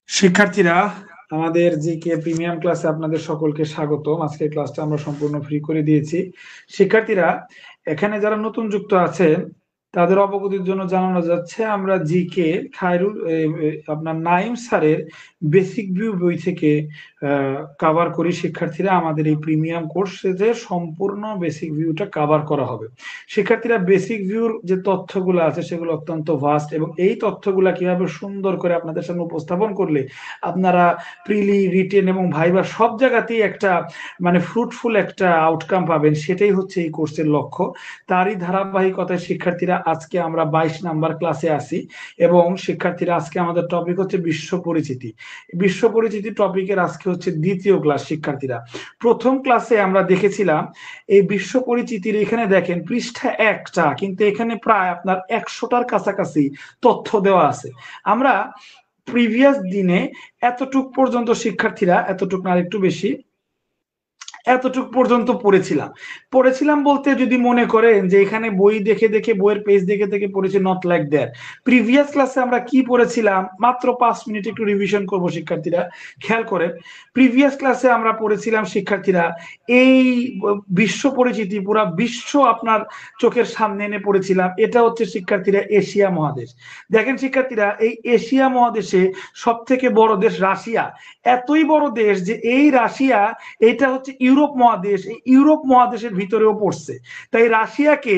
শিক্ষার্থীরা, আমাদের GK premium ক্লাসে আপনাদের সকলকে স্বাগতম। আজকের ক্লাসটা আমরা সম্পূর্ণ ফ্রি করে দিয়েছি। শিক্ষার্থীরা, এখানে যারা নতুন যুক্ত আছেন তাদের অবগতির জন্য জানানো যাচ্ছে আমরা জিকে খায়রুল আপনার নাইম স্যারের বেসিক ভিউ বই থেকে কভার করি। শিক্ষার্থীরা, আমাদের এই প্রিমিয়াম কোর্সে সম্পূর্ণ বেসিক ভিউটা কভার করা হবে। শিক্ষার্থীরা, বেসিক ভিউর যে তথ্যগুলো আছে সেগুলো অত্যন্ত ভাস্ট, এবং এই তথ্যগুলা কিভাবে সুন্দর করে আপনাদের সামনে উপস্থাপন করলে আপনারা প্রিলি, রিটেন এবং ভাইবা সব জায়গাতেই একটা ফ্রুটফুল একটা আউটকাম পাবেন, সেটাই হচ্ছে এই কোর্সের লক্ষ্য। তারই ধারাবাহিকতায় শিক্ষার্থীরা, আজকে আমরা 22 নাম্বার ক্লাসে আসি। এবং শিক্ষার্থীরা, আজকে আমাদের টপিক হচ্ছে বিশ্ব পরিচিতি। বিশ্ব পরিচিতি টপিকের আজকে হচ্ছে দ্বিতীয় ক্লাস। শিক্ষার্থীরা, প্রথম ক্লাসে আমরা দেখেছিলাম এই বিশ্ব পরিচিতির, এখানে দেখেন পৃষ্ঠা একটা, কিন্তু এখানে প্রায় আপনার 100টার কাছাকাছি তথ্য দেওয়া আছে। আমরা প্রিভিয়াস দিনে এতটুক পর্যন্ত শিক্ষার্থীরা, এতটুক না একটু বেশি, এতটুক পর্যন্ত পড়েছিলাম বলতে যদি মনে করেন যে এখানে বই দেখে দেখে, বইয়ের পেজ দেখে দেখে পড়েছি, নট লাইক দ্যাট। প্রিভিয়াস ক্লাসে আমরা কি পড়েছিলাম, মাত্র 5 মিনিট একটু রিভিশন করব শিক্ষার্থীরা, খেয়াল করে। প্রিভিয়াস ক্লাসে আমরা পড়েছিলাম শিক্ষার্থীরা এই বিশ্ব পরিচিতি, পুরা বিশ্ব আপনার চোখের সামনে এনে পড়েছিলাম। এটা হচ্ছে শিক্ষার্থীরা এশিয়া মহাদেশ। দেখেন শিক্ষার্থীরা, এই এশিয়া মহাদেশে সব থেকে বড় দেশ রাশিয়া। এতই বড় দেশ যে এই রাশিয়া, এটা হচ্ছে ইউরোপ মহাদেশ, এই ইউরোপ মহাদেশের ভিতরেও পড়ছে। তাই রাশিয়াকে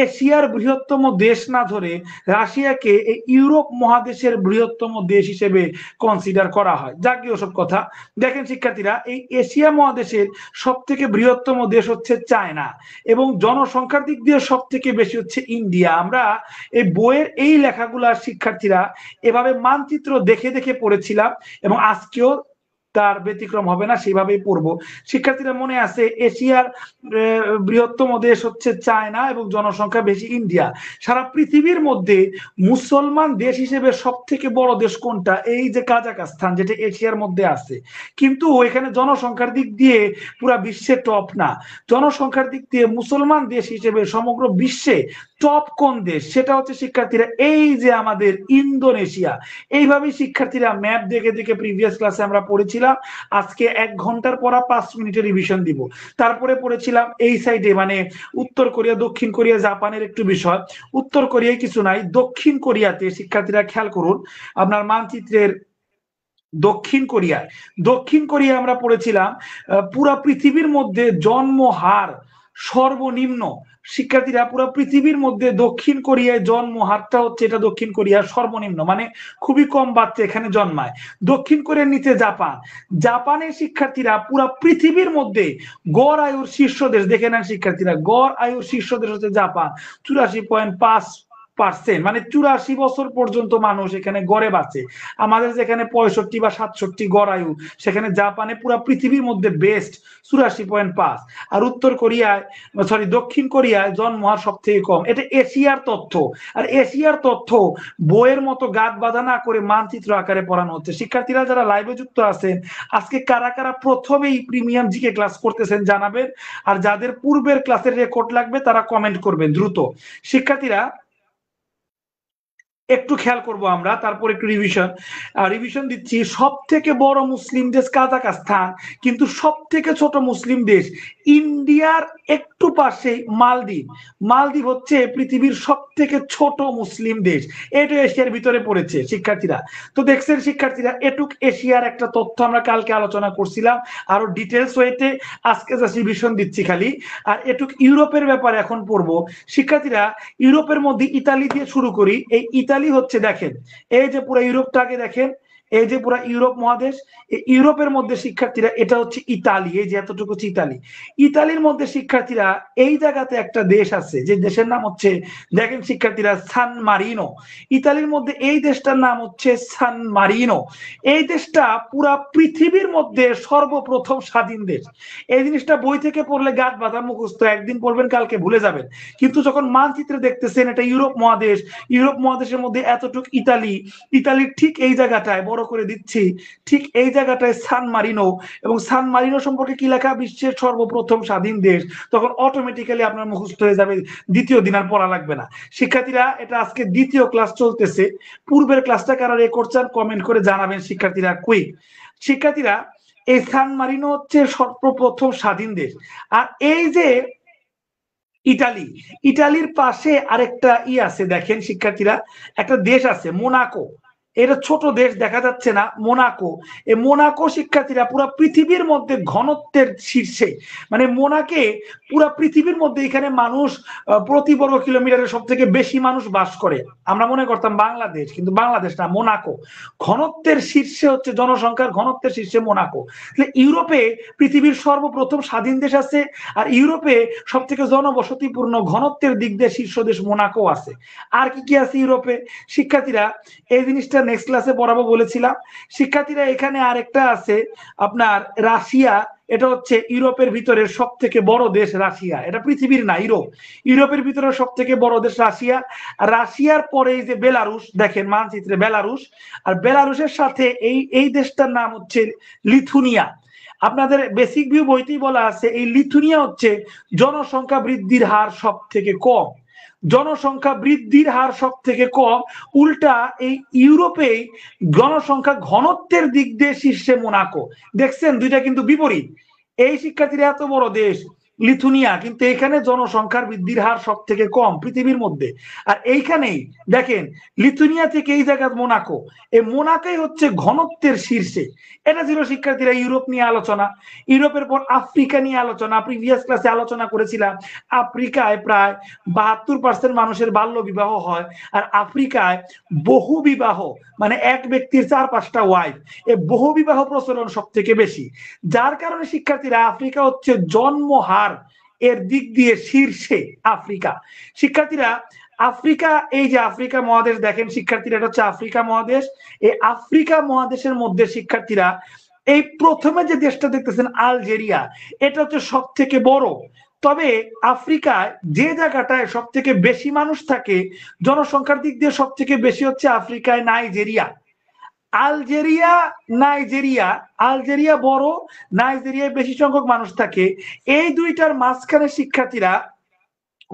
এশিয়ার বৃহত্তম দেশ না ধরে রাশিয়াকে এই ইউরোপ মহাদেশের বৃহত্তম দেশ হিসেবে কনসিডার করা হয়। যাক ওসব কথা। দেখেন শিক্ষার্থীরা, এই এশিয়া মহাদেশের সব থেকে বৃহত্তম দেশ হচ্ছে চায়না, এবং জনসংখ্যার দিক দিয়ে সব থেকে বেশি হচ্ছে ইন্ডিয়া। আমরা এই বইয়ের এই লেখাগুলা শিক্ষার্থীরা এভাবে মানচিত্র দেখে দেখে পড়েছিলাম, এবং আজকেও তার ব্যতিক্রম হবে না, সেভাবেই পড়বো। শিক্ষার্থীরা, মনে আছে এশিয়ার বৃহত্তম দেশ হচ্ছে চায়না এবং জনসংখ্যা বেশি ইন্ডিয়া। সারা পৃথিবীর মধ্যে মুসলমান দেশ হিসেবে সব থেকে বড় দেশ কোনটা? এই যে কাজাকস্তান, যেটা এশিয়ার মধ্যে আছে। কিন্তু এখানে জনসংখ্যার দিক দিয়ে পুরা বিশ্বে টপ না। জনসংখ্যার দিক দিয়ে মুসলমান দেশ হিসেবে সমগ্র বিশ্বে টপ কোন দেশ? সেটা হচ্ছে শিক্ষার্থীরা এই যে আমাদের ইন্দোনেশিয়া। এইভাবেই শিক্ষার্থীরা ম্যাপ দেখে দেখে প্রিভিয়াস ক্লাসে আমরা পড়েছিলাম। আজকে 1 ঘন্টার পড়া 5 মিনিটের রিভিশন দিব। তারপরে পড়েছিলাম এই সাইডে, উত্তর কোরিয়া, দক্ষিণ কোরিয়া, জাপানের একটু বিষয়। উত্তর কোরিয়ায় কিছু নাই, দক্ষিণ কোরিয়াতে শিক্ষার্থীরা খেয়াল করুন আপনার মানচিত্রের দক্ষিণ কোরিয়া আমরা পড়েছিলাম পুরা পৃথিবীর মধ্যে জন্ম হার সর্বনিম্ন। শিক্ষার্থীরা, পুরো পৃথিবীর মধ্যে দক্ষিণ কোরিয়ায় জন্ম হারটা হচ্ছে, এটা দক্ষিণ কোরিয়ার সর্বনিম্ন, খুবই কম বাচ্চা এখানে জন্মায়। দক্ষিণ কোরিয়ার নিচে জাপানের শিক্ষার্থীরা পুরো পৃথিবীর মধ্যে গড় আয়ুর শীর্ষ দেশ। দেখে নেন শিক্ষার্থীরা, গড় আয়ুর শীর্ষ দেশ হচ্ছে জাপান, 84.5%, 84 বছর পর্যন্ত মানুষ এখানে গড়ে বাঁচে। আমাদের যেখানে 65 বা 67 গড় আয়ু, সেখানে জাপানে পুরো পৃথিবীর মধ্যে বেস্ট 84.5। আর দক্ষিণ কোরিয়ায় জন্ম হার সব থেকে কম। এটা এশিয়ার তথ্য, আর এশিয়ার তথ্য বইয়ের মতো গাঁট বাঁধা না করে মানচিত্র আকারে পড়ানো হচ্ছে। শিক্ষার্থীরা যারা লাইভে যুক্ত আছেন, আজকে কারা কারা প্রথমেই প্রিমিয়াম জিকে ক্লাস করতেছেন জানাবেন, আর যাদের পূর্বের ক্লাসের রেকর্ড লাগবে তারা কমেন্ট করবেন দ্রুত। শিক্ষার্থীরা, একটু খেয়াল করব আমরা, তারপর একটু রিভিশন দিচ্ছি। সব থেকে বড় মুসলিম দেশ কাজাকস্তান, কিন্তু সব থেকে ছোট মুসলিম দেশ ইন্ডিয়ার একটু পাশে মালদ্বীপ হচ্ছে পৃথিবীর সব থেকে ছোট মুসলিম দেশ। এটা এশিয়ার ভিতরে পড়েছে শিক্ষার্থীরা। তো দেখছেন শিক্ষার্থীরা, এটুক এশিয়ার একটা তথ্য আমরা কালকে আলোচনা করছিলাম আরো ডিটেলস ওয়েতে, আজকে জাস্ট রিভিশন দিচ্ছি খালি। আর এটুক ইউরোপের ব্যাপারে এখন পড়বো। শিক্ষার্থীরা, ইউরোপের মধ্যে ইতালি দিয়ে শুরু করি। এই ইতালি হচ্ছে, দেখেন এই যে পুরো ইউরোপটাকে দেখেন, এই যে পুরো ইউরোপ মহাদেশ, ইউরোপের মধ্যে শিক্ষার্থীরা এটা হচ্ছে ইতালি। এই যে এতটুকু হচ্ছে ইতালির মধ্যে শিক্ষার্থীরা এই জায়গাতে একটা দেশ আছে, যে দেশের নাম হচ্ছে, দেখেন শিক্ষার্থীরা, সান মারিনো। ইতালির মধ্যে এই দেশটার নাম হচ্ছে সান মারিনো। এই দেশটা পুরা পৃথিবীর মধ্যে সর্বপ্রথম স্বাধীন দেশ। এই জিনিসটা বই থেকে পড়লে গাঁট বাঁধা মুখস্থ, একদিন পড়বেন কালকে ভুলে যাবেন, কিন্তু যখন মানচিত্রে দেখতেছেন এটা ইউরোপ মহাদেশের মধ্যে এতটুক ইতালির ঠিক এই জায়গাটায় বড় বড় করে দিচ্ছি, ঠিক এই জায়গাটায় সান মারিনো, এবং সান মারিনো সম্পর্কে কি লেখা, বিশ্বের সর্বপ্রথম স্বাধীন দেশ, তখন অটোমেটিক্যালি আপনার মুখস্থ হয়ে যাবে, দ্বিতীয় দিন আর পড়া লাগবে না। শিক্ষার্থীরা এটা আজকে দ্বিতীয় ক্লাস চলতেছে, পূর্বের ক্লাসটা কারা রেকর্ড চান কমেন্ট করে জানাবেন শিক্ষার্থীরা। কুইক শিক্ষার্থীরা, এই সান মারিনো হচ্ছে সর্বপ্রথম স্বাধীন দেশ। আর এই যে ইটালি, ইটালির পাশে আরেকটা আছে দেখেন শিক্ষার্থীরা, একটা দেশ আছে মোনাকো, এটা ছোট দেশ দেখা যাচ্ছে না, মোনাকো। এই মোনাকো শিক্ষার্থীরা পুরো পৃথিবীর মধ্যে ঘনত্বের শীর্ষে, মানে মোনাকে পুরো পৃথিবীর মধ্যে এখানে মানুষ প্রতি বর্গ কিলোমিটারে সব থেকে বেশি মানুষ বাস করে। আমরা মনে করতাম বাংলাদেশ, কিন্তু বাংলাদেশ না, মোনাকো। ঘনত্বের শীর্ষে হচ্ছে, জনসংখ্যার ঘনত্বের শীর্ষে মোনাকো। ইউরোপে পৃথিবীর সর্বপ্রথম স্বাধীন দেশ আছে, আর ইউরোপে সব থেকে জনবসতিপূর্ণ ঘনত্বের দিক দিয়ে শীর্ষ দেশ মোনাকো আছে। আর কি কি আছে ইউরোপে শিক্ষার্থীরা, এই জিনিসটা নেক্সট ক্লাসে পড়াবো বলেছিলাম। শিক্ষার্থীরা এখানে আরেকটা আছে আপনার রাশিয়া, এটা হচ্ছে ইউরোপের ভিতরে সব থেকে বড় দেশ রাশিয়া, এটা পৃথিবীর না, ইউরোপের ভিতরে সব থেকে বড় দেশ রাশিয়া। রাশিয়ার পরে এই যে বেলারুশ, দেখেন মানচিত্রে বেলারুশ, আর বেলারুশের সাথে এই দেশটার নাম হচ্ছে লিথুনিয়া। আপনাদের বেসিক ভিউ বইতেই বলা আছে এই লিথুনিয়া হচ্ছে জনসংখ্যা বৃদ্ধির হার সব থেকে কম, জনসংখ্যা বৃদ্ধির হার সব থেকে কম, উল্টা এই ইউরোপে জনসংখ্যা ঘনত্বের দিক দিয়ে শীর্ষে মোনাকো। দেখছেন দুইটা কিন্তু বিপরীত। এই শিক্ষার্থীরা এত বড় দেশ লিথুনিয়া, কিন্তু এখানে জনসংখ্যার বৃদ্ধির হার সব থেকে কম পৃথিবীর মধ্যে। আর এইখানেই দেখেন লিথুনিয়া থেকে এই জায়গা মোনাকো, এই মোনাকোই হচ্ছে ঘনত্বের শীর্ষে। এটা ছিল শিক্ষার্থীরা ইউরোপ নিয়ে আলোচনা। ইউরোপের পর আফ্রিকা নিয়ে আলোচনা, প্রিভিয়াস ক্লাসে আলোচনা করেছিলাম আফ্রিকায় প্রায় 72% মানুষের বাল্য বিবাহ হয়, আর আফ্রিকায় বহু বিবাহ, মানে এক ব্যক্তির 4-5টা ওয়াইফ, এই বহু বিবাহ প্রচলন সব থেকে বেশি। যার কারণে শিক্ষার্থীরা আফ্রিকা হচ্ছে জন্মহার এর দিক দিয়ে শীর্ষে আফ্রিকা। শিক্ষার্থীরা আফ্রিকা, এই যে আফ্রিকা মহাদেশ দেখেন শিক্ষার্থীরা, এটা হচ্ছে আফ্রিকা মহাদেশ। এই আফ্রিকা মহাদেশের মধ্যে শিক্ষার্থীরা এই প্রথমে যে দেশটা দেখতেছেন আলজেরিয়া, এটা হচ্ছে সব থেকে বড়। তবে আফ্রিকায় যে জায়গাটায় সব থেকে বেশি মানুষ থাকে জনসংখ্যার দিক দিয়ে সব থেকে বেশি হচ্ছে আফ্রিকায় নাইজেরিয়া। আলজেরিয়া, নাইজেরিয়া, আলজেরিয়া বড়, নাইজেরিয়ায় বেশি সংখ্যক মানুষ থাকে। এই দুইটার মাঝখানে শিক্ষার্থীরা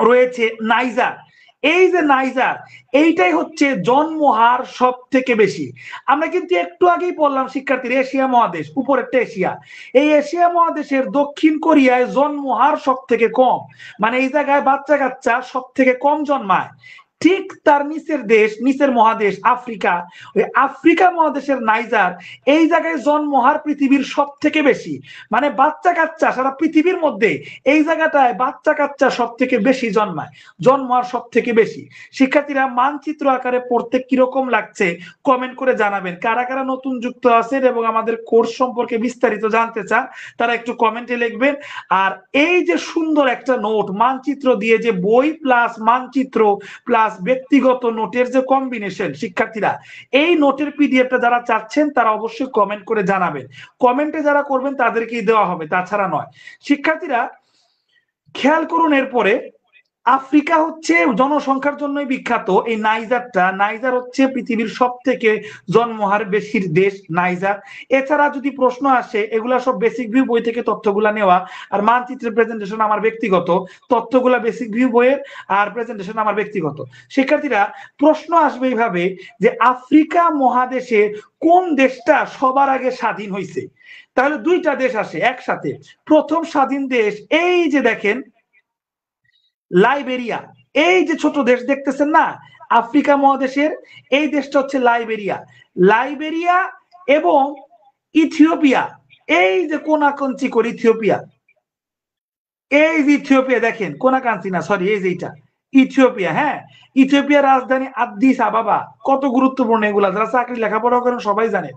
রয়েছে নাইজার। এই যে নাইজার, এইটাই হচ্ছে জন্মহার সব থেকে বেশি। আমরা কিন্তু একটু আগেই বললাম শিক্ষার্থীর এশিয়া মহাদেশ, উপরেরটা এশিয়া, এই এশিয়া মহাদেশের দক্ষিণ কোরিয়ায় জন্মহার সব থেকে কম, মানে এই জায়গায় বাচ্চা কাচ্চা সব থেকে কম জন্মায়। ঠিক তার নিচের দেশ, নিচের মহাদেশ আফ্রিকা, ওই আফ্রিকা মহাদেশের নাইজার, এই জায়গায় জন্মহার পৃথিবীর সব থেকে বেশি, মানে বাচ্চা কাচ্চা সারা পৃথিবীর মধ্যে এই জায়গাটায় বাচ্চা কাচ্চা সব থেকে বেশি জন্মায়, জন্মহার সব থেকে বেশি। শিক্ষার্থীরা মানচিত্র আকারে পড়তে কিরকম লাগছে কমেন্ট করে জানাবেন। কারা কারা নতুন যুক্ত আছেন এবং আমাদের কোর্স সম্পর্কে বিস্তারিত জানতে চান তারা একটু কমেন্টে লিখবেন। আর এই যে সুন্দর একটা নোট, মানচিত্র দিয়ে যে বই প্লাস মানচিত্র প্লাস ব্যক্তিগত নোটের যে কম্বিনেশন, শিক্ষার্থীরা এই নোটের পিডিএফটা যারা চাচ্ছেন তারা অবশ্যই কমেন্ট করে জানাবেন। কমেন্টে যারা করবেন তাদেরকেই দেওয়া হবে, তাছাড়া নয়। শিক্ষার্থীরা খেয়াল করুন, এরপরে আফ্রিকা হচ্ছে জনসংখ্যার জন্যই বিখ্যাত। এই নাইজারটা, নাইজার হচ্ছে পৃথিবীর সব থেকে জন্মহার বেশির দেশ নাইজার। এছাড়া যদি প্রশ্ন আসে, এগুলা সব বেসিক ভিউ বই থেকে তথ্যগুলা নেওয়া, আর মানচিত্রের প্রেজেন্টেশন আমার ব্যক্তিগত, তথ্যগুলা বেসিক ভিউ বইয়ের, আর প্রেজেন্টেশন আমার ব্যক্তিগত। শিক্ষার্থীরা প্রশ্ন আসবে এইভাবে যে আফ্রিকা মহাদেশে কোন দেশটা সবার আগে স্বাধীন হয়েছে? তাহলে দুইটা দেশ আসে একসাথে। প্রথম স্বাধীন দেশ এই যে দেখেন লাইবেরিয়া, এই যে ছোট দেশ দেখতেছেন না আফ্রিকা মহাদেশের, এই দেশটা হচ্ছে লাইবেরিয়া। লাইবেরিয়া এবং ইথিওপিয়া, এই যে কোনাকাঞ্চি করে ইথিওপিয়া, এই যে ইথিওপিয়া দেখেন, কোনাকাঞ্চি না সরি, এই যে এটা ইথিওপিয়া। হ্যাঁ, ইথিওপিয়ার রাজধানী আদিস আবাবা। কত গুরুত্বপূর্ণ এগুলা, যারা চাকরি লেখাপড়া করেন সবাই জানেন।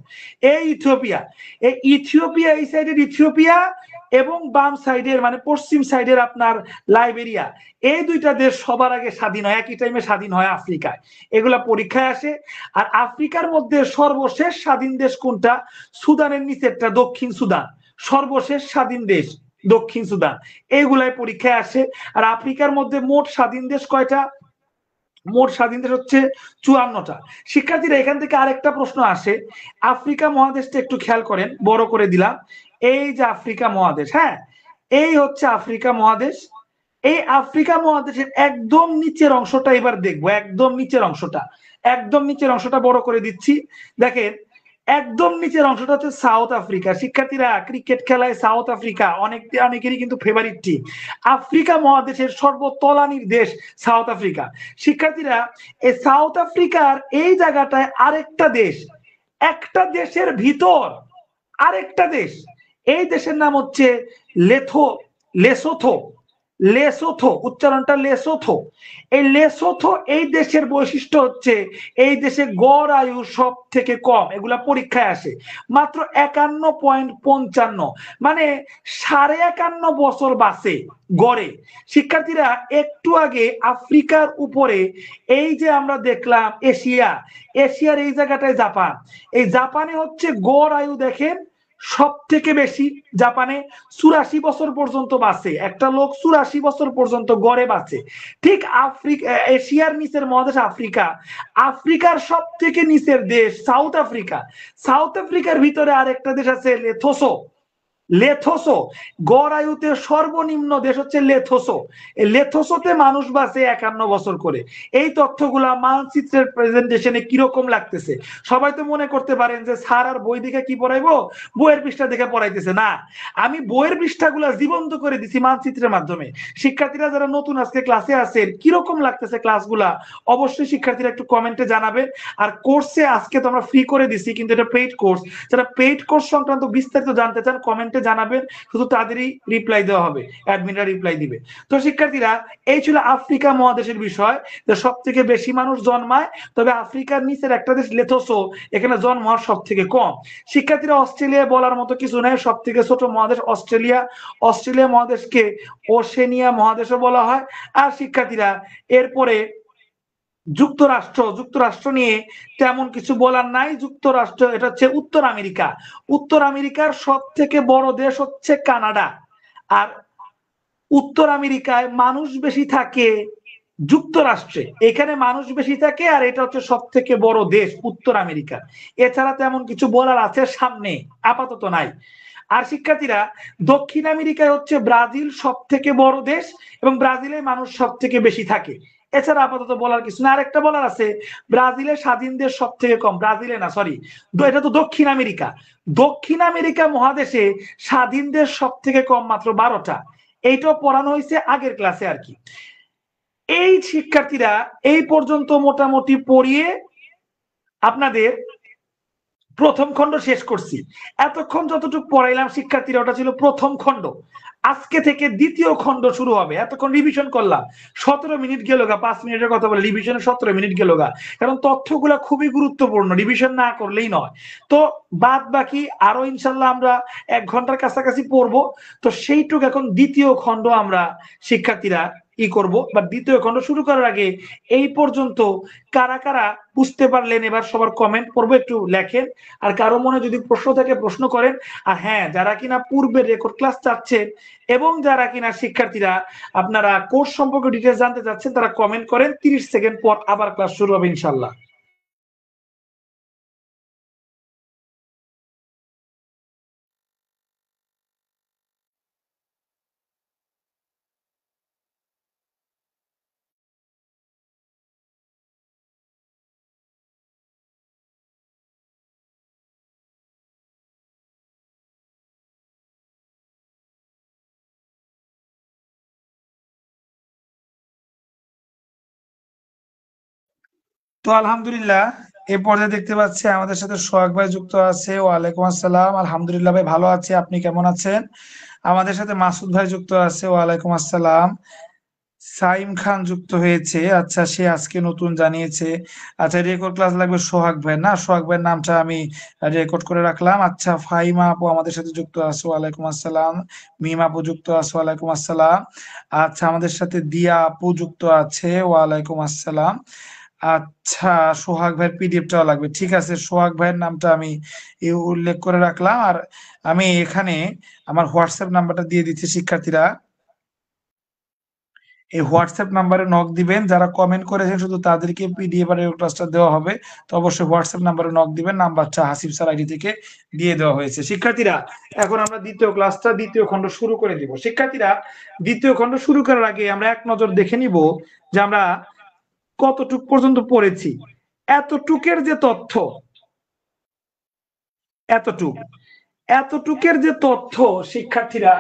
এই ইথিওপিয়া, এই ইথিওপিয়া, এই সাইডের ইথিওপিয়া এবং বাম সাইডের মানে পশ্চিম সাইডের আপনার লাইবেরিয়া, এই দুইটা দেশ সবার আগে স্বাধীন হয়, একই টাইমে স্বাধীন হয় আফ্রিকায়। এগুলা পরীক্ষায় আসে। আর আফ্রিকার মধ্যে সর্বশেষ স্বাধীন দেশ কোনটা? সুদানের নিচেরটা দক্ষিণ সুদান, সর্বশেষ স্বাধীন দেশ দক্ষিণ সুদান। এইগুলাই পরীক্ষায় আসে। আর আফ্রিকার মধ্যে মোট স্বাধীন দেশ কয়টা? মোট স্বাধীন দেশ হচ্ছে 54টা। শিক্ষার্থীরা এখান থেকে আরেকটা প্রশ্ন আসে, আফ্রিকা মহাদেশটা একটু খেয়াল করেন, বড় করে দিলাম। এই যে আফ্রিকা মহাদেশ, হ্যাঁ, এই হচ্ছে আফ্রিকা মহাদেশ। এই আফ্রিকা মহাদেশের একদম নিচের অংশটা এবার দেখবো, একদম নিচের অংশটা, একদম নিচের অংশটা বড় করে দিচ্ছি। দেখেন, একদম নিচের অংশটা হচ্ছে সাউথ আফ্রিকা। শিক্ষার্থীরা, ক্রিকেট খেলায় সাউথ আফ্রিকা অনেকেরই কিন্তু ফেভারিট টিম। আফ্রিকা মহাদেশের সর্বতলানির দেশ সাউথ আফ্রিকা। শিক্ষার্থীরা, এই সাউথ আফ্রিকার এই জায়গাটায় আরেকটা দেশ, একটা দেশের ভিতর আরেকটা দেশ, এই দেশের নাম হচ্ছে লেসোথো। লেসোথো, উচ্চারণটা লেসোথো। এই লেসোথো এই দেশের বৈশিষ্ট্য হচ্ছে এই দেশে গড় আয়ু সব থেকে কম, এগুলা পরীক্ষায় আসে, মাত্র 51.55, মানে 51.5 বছর বাঁচে গড়ে। শিক্ষার্থীরা, একটু আগে আফ্রিকার উপরে এই যে আমরা দেখলাম এশিয়ার এই জায়গাটায় জাপান, এই জাপানে হচ্ছে গড় আয়ু দেখেন সব থেকে বেশি। জাপানে 84 বছর পর্যন্ত বাঁচে, একটা লোক 84 বছর পর্যন্ত গড়ে বাঁচে। ঠিক এশিয়ার নিচের মহাদেশ আফ্রিকা, আফ্রিকার সব থেকে নিচের দেশ সাউথ আফ্রিকা। সাউথ আফ্রিকার ভিতরে আরেকটা দেশ আছে লেথোসো। লেথোসো, গড় আয়ুতে সর্বনিম্ন দেশ হচ্ছে লেথোসো। এই লেথোসোতে মানুষ বাঁচে 51 বছর করে। এই তথ্যগুলা মানচিত্রের প্রেজেন্টেশনে কিরকম লাগতেছে? সবাই তো মনে করতে পারেন যে স্যার আর বই দেখে কি পড়াইবো, বইয়ের পৃষ্ঠা দেখে পড়াইতেছে না। আমি বইয়ের পৃষ্ঠাগুলা জীবন্ত করে দিছি মানচিত্রের মাধ্যমে। শিক্ষার্থীরা যারা নতুন আজকে ক্লাসে আছেন, কিরকম লাগতেছে ক্লাসগুলা অবশ্যই শিক্ষার্থীরা একটু কমেন্টে জানাবেন। আর কোর্সে আজকে তো আমরা ফ্রি করে দিছি, কিন্তু এটা পেইড কোর্স। যারা পেইড কোর্স সংক্রান্ত বিস্তারিত জানতে চান কমেন্টে জানাবেন, শুধু তাদেরই রিপ্লাই দেওয়া হবে, অ্যাডমিনরা রিপ্লাই দিবে। তো শিক্ষার্থীরা, এই ছিল আফ্রিকা মহাদেশের বিষয়, যে সব থেকে বেশি মানুষ জন্মায়, তবে আফ্রিকার নিচের একটা দেশ লেথোসো, এখানে জন্ম হওয়ার সব থেকে কম। শিক্ষার্থীরা, অস্ট্রেলিয়া বলার মতো কিছু নাই, সব থেকে ছোট মহাদেশ অস্ট্রেলিয়া। অস্ট্রেলিয়া মহাদেশকে ওশেনিয়া মহাদেশও বলা হয়। আর শিক্ষার্থীরা, এরপরে যুক্তরাষ্ট্র নিয়ে তেমন কিছু বলার নাই। যুক্তরাষ্ট্র, এটা হচ্ছে উত্তর আমেরিকা। উত্তর আমেরিকার সব থেকে বড় দেশ হচ্ছে কানাডা। আর উত্তর আমেরিকায় মানুষ বেশি থাকে যুক্তরাষ্ট্রে, এখানে মানুষ বেশি থাকে, আর এটা হচ্ছে সব থেকে বড় দেশ উত্তর আমেরিকা। এছাড়া তেমন কিছু বলার আছে সামনে, আপাতত নাই। আর শিক্ষার্থীরা, দক্ষিণ আমেরিকায় হচ্ছে ব্রাজিল সব থেকে বড় দেশ, এবং ব্রাজিলে মানুষ সব থেকে বেশি থাকে। এছাড়া আপাতত বলার কিছু না। আরেকটা বলার আছে, ব্রাজিলের স্বাধীন দেশ সব থেকে কম, ব্রাজিলে না, সরি, এটা তো দক্ষিণ আমেরিকা। দক্ষিণ আমেরিকা মহাদেশে স্বাধীন দেশ সব থেকে কম, মাত্র 12টা। এইটাও পড়ানো হয়েছে আগের ক্লাসে আর কি। এই শিক্ষার্থীরা, এই পর্যন্ত মোটামুটি পড়িয়ে আপনাদের প্রথম খণ্ড শেষ করছি। এতক্ষণ যতটুকু পড়াইলাম শিক্ষার্থীরা, ওটা ছিল প্রথম খণ্ড। আজকে থেকে দ্বিতীয় খণ্ড শুরু হবে। এতক্ষণ রিভিশন করলাম, 17 মিনিট গেল গা, 5 মিনিটের কথা বলে রিভিশনে 17 মিনিট গেল গা, কারণ তথ্যগুলা খুবই গুরুত্বপূর্ণ, রিভিশন না করলেই নয়। তো বাদ বাকি আরো ইনশাল্লাহ আমরা 1 ঘন্টার কাছাকাছি পড়বো। তো সেইটুকু এখন দ্বিতীয় খণ্ড আমরা শিক্ষার্থীরা করব। বা দ্বিতীয় খণ্ড শুরু করার আগে এই পর্যন্ত কারা কারা বুঝতে পারলেন, এবার সবার কমেন্ট পড়বো, একটু লেখেন। আর কারো মনে যদি প্রশ্ন থাকে প্রশ্ন করেন। আর হ্যাঁ, যারা কিনা পূর্বের রেকর্ড ক্লাস চাচ্ছেন এবং যারা কিনা শিক্ষার্থীরা আপনারা কোর্স সম্পর্কে ডিটেইলস জানতে চাচ্ছেন, তারা কমেন্ট করেন। 30 সেকেন্ড পর আবার ক্লাস শুরু হবে ইনশাল্লাহ। তো আলহামদুলিল্লাহ, এ পর্যায়ে দেখতে পাচ্ছি আমাদের সাথে সোহাগ ভাই যুক্ত আছে। ওয়ালাইকুম আসসালাম। আলহামদুলিল্লাহ ভাই, ভালো আছি, আপনি কেমন আছেন? আমাদের সাথে মাসুদ ভাই যুক্ত আছে। ওয়ালাইকুম আসসালাম। সাইম খান যুক্ত হয়েছে, আচ্ছা, সে আজকে নতুন জানিয়েছে। আচ্ছা, রেকর্ড ক্লাস লাগবে সোহাগ ভাই, না, সোহাগ ভাইয়ের নামটা আমি রেকর্ড করে রাখলাম। আচ্ছা, ফাহিমা আপু আমাদের সাথে যুক্ত আছে। ওয়ালাইকুম আসসালাম। মিম আপু যুক্ত আছে। ওয়ালাইকুম আসসালাম। আচ্ছা, আমাদের সাথে দিয়া আপু যুক্ত আছে। ওয়ালাইকুম আসসালাম। আচ্ছা, সোহাগ ভাইয়ের পিডিএফটাও লাগবে, ঠিক আছে, সোহাগ ভাইয়ের নামটা আমি উল্লেখ করে রাখলাম। আর আমি এখানে আমার হোয়াটসঅ্যাপ নাম্বারটা দিয়ে দিচ্ছি শিক্ষার্থীরা। এই হোয়াটসঅ্যাপ নাম্বারে নক দিবেন। যারা কমেন্ট করেছেন শুধু তাদেরকে পিডিএফ আর ক্লাসটা দেওয়া হবে। তো অবশ্যই হোয়াটসঅ্যাপ নাম্বারে নক দিবেন। নাম্বারটা হাসিব স্যার আইডি থেকে দিয়ে দেওয়া হয়েছে। শিক্ষার্থীরা এখন আমরা দ্বিতীয় ক্লাসটা দ্বিতীয় খণ্ড শুরু করে দিব। শিক্ষার্থীরা দ্বিতীয় খণ্ড শুরু করার আগে আমরা এক নজর দেখে নিব যে আমরা কতটুক পর্যন্ত পড়েছি। এতটুকের যে তথ্য, এতটুকের যে তথ্য শিক্ষার্থীরা,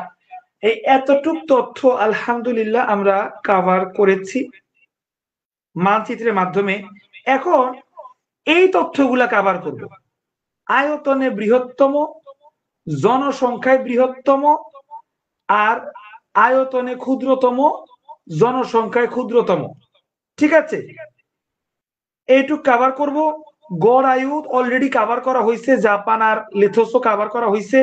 এই এতটুক তথ্য আলহামদুলিল্লাহ আমরা কভার করেছি মানচিত্রের মাধ্যমে। এখন এই তথ্যগুলা কভার করব। আয়তনে বৃহত্তম, জনসংখ্যায় বৃহত্তম, আর আয়তনে ক্ষুদ্রতম, জনসংখ্যায় ক্ষুদ্রতম। ঠিক আছে, এইটুক কভার করব। গড় আয়ু অলরেডি কভার করা হয়েছে, জাপান আর লেথোসও কভার করা হয়েছে।